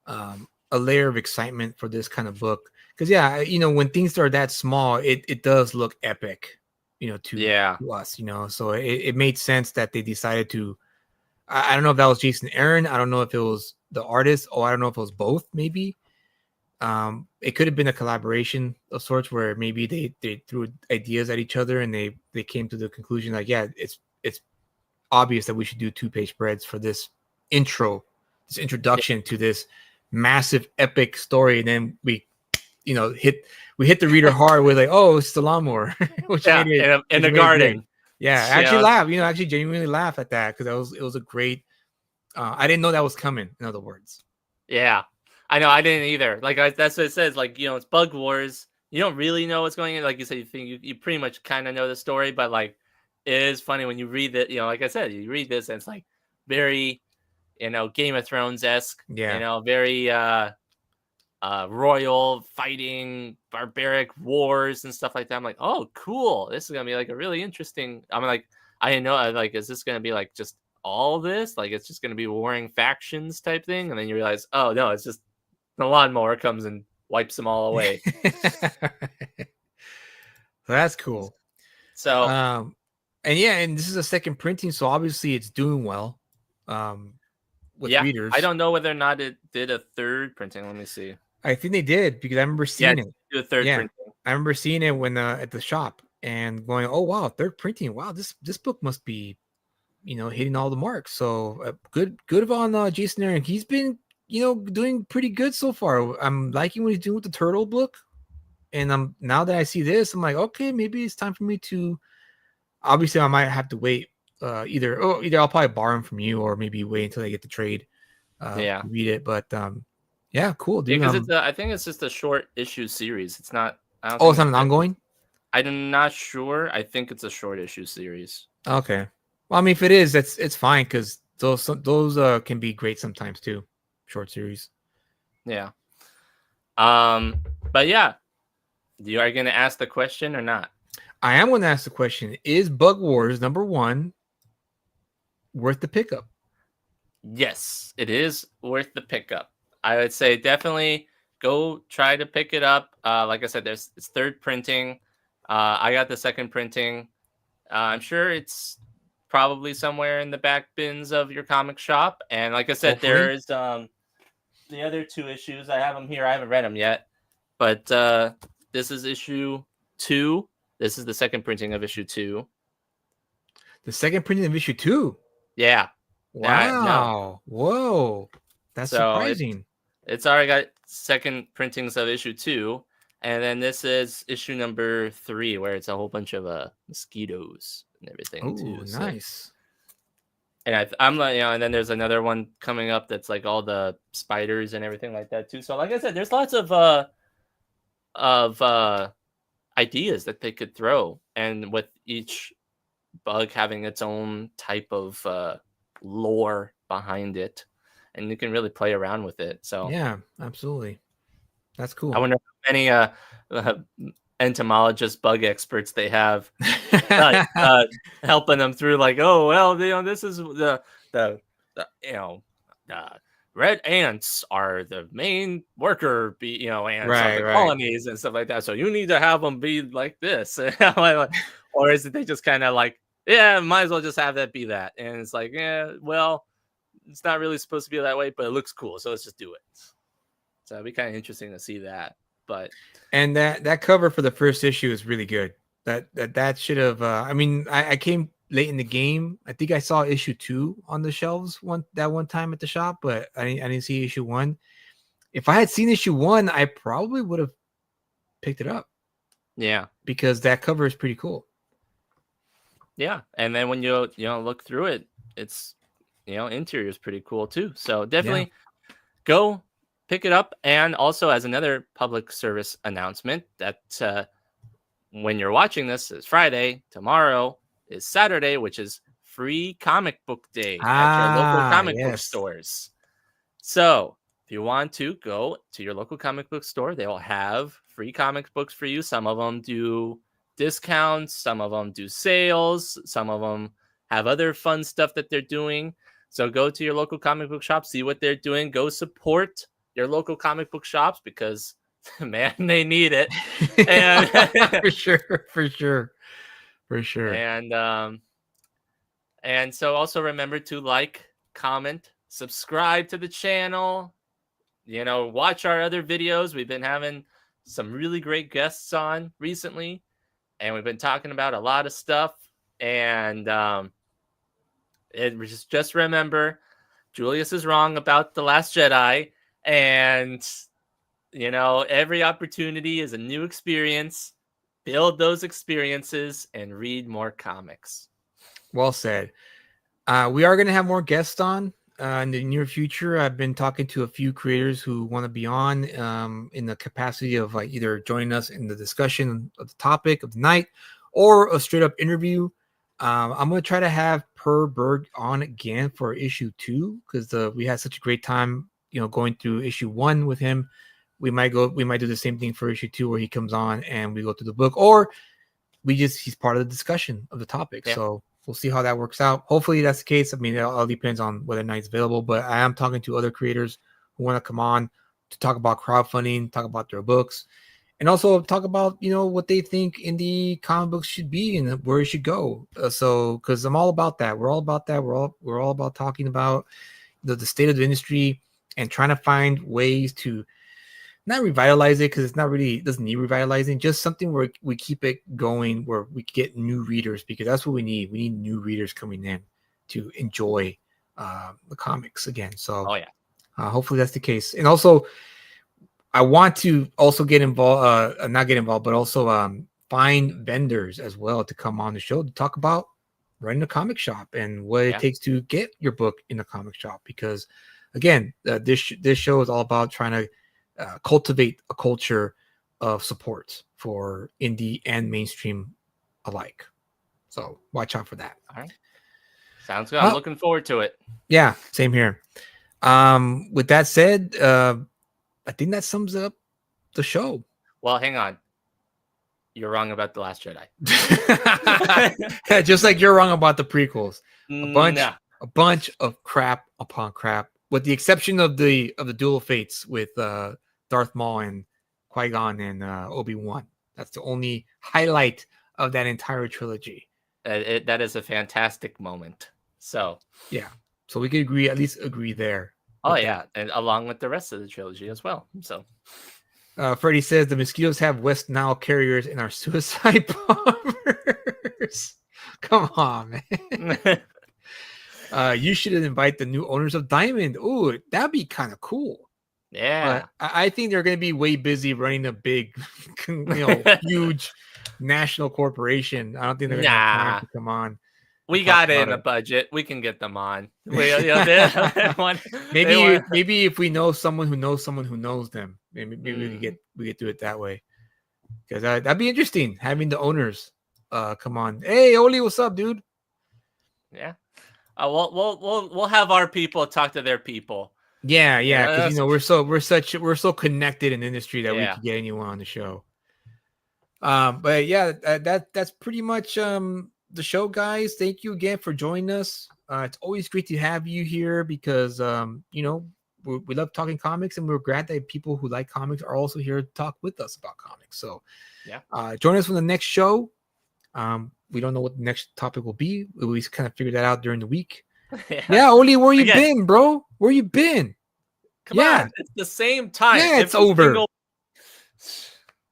a layer of excitement for this kind of book. Because yeah, when things are that small, it does look epic, to us, So it made sense that they decided to. I don't know if that was Jason Aaron. I don't know if it was the artist, or I don't know if it was both. Maybe it could have been a collaboration of sorts where maybe they threw ideas at each other and they came to the conclusion like, yeah, it's obvious that we should do 2-page spreads for this introduction to this massive epic story, and then we hit the reader hard with like, oh, it's the lawnmower, which Yeah, made it in the garden. Yeah, I actually laughed. Actually genuinely laugh at that because it was a great. I didn't know that was coming. In other words. Yeah, I know. I didn't either. Like that's what it says. Like it's Bug Wars. You don't really know what's going on. Like you said, you think you pretty much kind of know the story, but like it is funny when you read it. Like I said, you read this and it's like very, Game of Thrones esque. Yeah. Very royal fighting, barbaric wars and stuff like that. I'm like, oh, cool. This is gonna be like a really interesting. I'm like, I didn't know. Like, is this gonna be like just all this? Like, it's just gonna be warring factions type thing? And then you realize, oh no, it's just the lawnmower comes and wipes them all away. That's cool. So, and this is a second printing, so obviously it's doing well. With readers. I don't know whether or not it did a third printing. Let me see. I think they did because I remember seeing it. Do a third printing. I remember seeing it when at the shop and going, "Oh wow, third printing! Wow, this book must be, hitting all the marks." So good on Jason Aaron. He's been, doing pretty good so far. I'm liking what he's doing with the turtle book, and now that I see this, I'm like, okay, maybe it's time for me to. Obviously, I might have to wait. Either I'll probably borrow them from you, or maybe wait until I get the trade. To read it, but yeah, cool, dude. Yeah, because I think it's just a short issue series. It's not. It's not an ongoing. I'm not sure. I think it's a short issue series. Okay. Well, I mean, if it is, it's fine because those can be great sometimes too. Short series. Yeah. But yeah, you are going to ask the question or not? I am going to ask the question: is Bug Wars #1 worth the pickup? Yes, it is worth the pickup. I would say definitely go try to pick it up. Like I said, it's third printing. I got the second printing. I'm sure it's probably somewhere in the back bins of your comic shop. And like I said, Hopefully. there's the other 2 issues. I have them here. I haven't read them yet. But this is issue 2. This is the second printing of issue 2. The second printing of issue 2? Yeah. Wow. Whoa. That's surprising. It's already got second printings of issue 2. And then this is issue number 3, where it's a whole bunch of mosquitoes and everything too. Nice. And I'm like, and then there's another one coming up that's like all the spiders and everything like that too. So like I said, there's lots of ideas that they could throw, and with each bug having its own type of lore behind it, and you can really play around with it. So yeah, absolutely. That's cool. I wonder how many entomologist bug experts they have helping them through, like, oh well, this is the red ants are the main worker ants of the colonies and stuff like that, so you need to have them be like this. Or is it they just kind of like, yeah, might as well just have that be that, and it's like, yeah, well, it's not really supposed to be that way, but it looks cool, so let's just do it. So it'd be kind of interesting to see that. But and that cover for the first issue is really good. That should have. I mean, I came late in the game. I think I saw issue 2 on the shelves one time at the shop, but I didn't see issue 1. If I had seen issue 1, I probably would have picked it up. Yeah, because that cover is pretty cool. Yeah, and then when you look through it, it's interior is pretty cool too. So definitely go pick it up. And also, as another public service announcement, that when you're watching this is Friday, tomorrow is Saturday, which is free comic book day at your local comic book Yes. stores. So if you want to go to your local comic book store, they will have free comic books for you. Some of them do discounts, some of them do sales, some of them have other fun stuff that they're doing. So go to your local comic book shop, see what they're doing, go support your local comic book shops because man, they need it. And for sure. And so also remember to like, comment, subscribe to the channel. Watch our other videos. We've been having some really great guests on recently, and we've been talking about a lot of stuff. And just remember, Julius is wrong about The Last Jedi, and every opportunity is a new experience. Build those experiences and read more comics. Well said. We are going to have more guests on in the near future. I've been talking to a few creators who want to be on in the capacity of like either joining us in the discussion of the topic of the night or a straight up interview. I'm going to try to have Per Berg on again for issue 2 because we had such a great time, going through issue 1 with him. We might do the same thing for issue 2 where he comes on and we go through the book, or he's part of the discussion of the topic. Yeah. So we'll see how that works out. Hopefully that's the case. I mean, it all depends on whether or not it's available, but I am talking to other creators who want to come on to talk about crowdfunding, talk about their books, and also talk about, what they think indie comic books should be and where it should go. So, cause I'm all about that. We're all about that. We're all about talking about the state of the industry and trying to find ways to not revitalize it, because it doesn't need revitalizing, just something where we keep it going, where we get new readers, because that's what we need. We need new readers coming in to enjoy the comics again. So hopefully that's the case. And also, I want to also get involved, not get involved, but also find vendors as well to come on the show to talk about running a comic shop and what it takes to get your book in a comic shop. Because again, this show is all about trying to cultivate a culture of support for indie and mainstream alike. So watch out for that. All right. Sounds good. I'm looking forward to it. Yeah, same here. With that said, I think that sums up the show. Well, hang on. You're wrong about The Last Jedi. Just like you're wrong about the prequels. A bunch of crap upon crap, with the exception of the Duel of Fates with Darth Maul and Qui-Gon and Obi-Wan. That's the only highlight of that entire trilogy. That is a fantastic moment. So yeah, so we could at least agree there. Oh yeah, and along with the rest of the trilogy as well. So Freddie says the mosquitoes have West Nile carriers and are suicide bombers. Come on, man. You should invite the new owners of Diamond. Ooh, that'd be kind of cool. Yeah, I think they're going to be way busy running a big, huge national corporation. I don't think they're going to have time to come on. We got it in a budget. We can get them on. Maybe if we know someone who knows someone who knows them, maybe we could do it that way. Because that'd be interesting having the owners come on. Hey, Oli, what's up, dude? Yeah. We'll have our people talk to their people. Yeah, because we're so connected in the industry that we can get anyone on the show. But yeah, that's pretty much the show, guys. Thank you again for joining us. It's always great to have you here because we love talking comics, and we're glad that people who like comics are also here to talk with us about comics. So join us for the next show. We don't know what the next topic will be. We kind of figure that out during the week. Yeah, Oli, where you been, bro? Where you been? Come on, it's the same time. Yeah, it's over.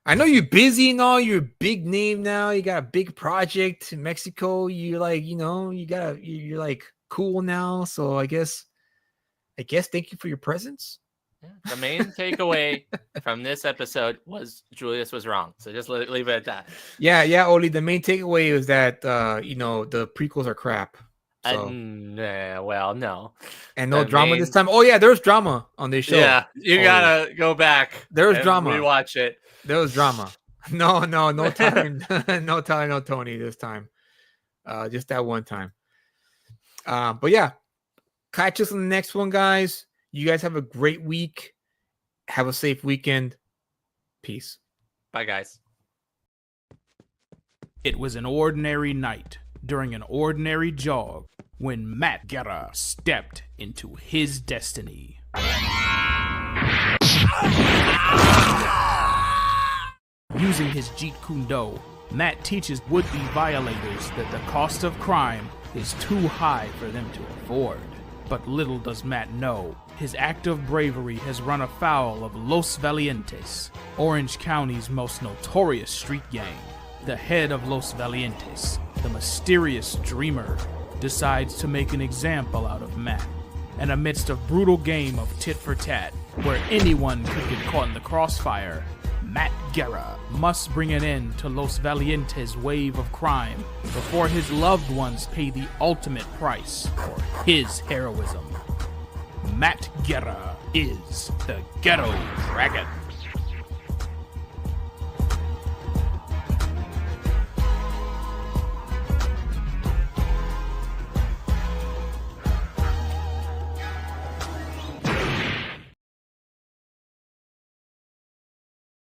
I know you're busy and all. You're a big name now. You got a big project in Mexico. You're like, you're like cool now. So I guess thank you for your presence. Yeah. The main takeaway from this episode was Julius was wrong. So just leave it at that. Yeah, Oli. The main takeaway is that the prequels are crap. So. Well, no. And no drama this time. Oh yeah, there's drama on this show. Yeah, you gotta go back. There's drama. Rewatch it. There was drama. No Tyler, no Tony this time. Just that one time. But yeah, catch us on the next one, guys. You guys have a great week. Have a safe weekend. Peace. Bye, guys. It was an ordinary night during an ordinary jog when Matt Guerra stepped into his destiny. Using his Jeet Kune Do, Matt teaches would-be violators that the cost of crime is too high for them to afford. But little does Matt know, his act of bravery has run afoul of Los Valientes, Orange County's most notorious street gang. The head of Los Valientes, the mysterious dreamer, decides to make an example out of Matt. And amidst a brutal game of tit for tat, where anyone could get caught in the crossfire, Matt Guerra must bring an end to Los Valientes' wave of crime before his loved ones pay the ultimate price for his heroism. Matt Guerra is the Ghetto Dragon.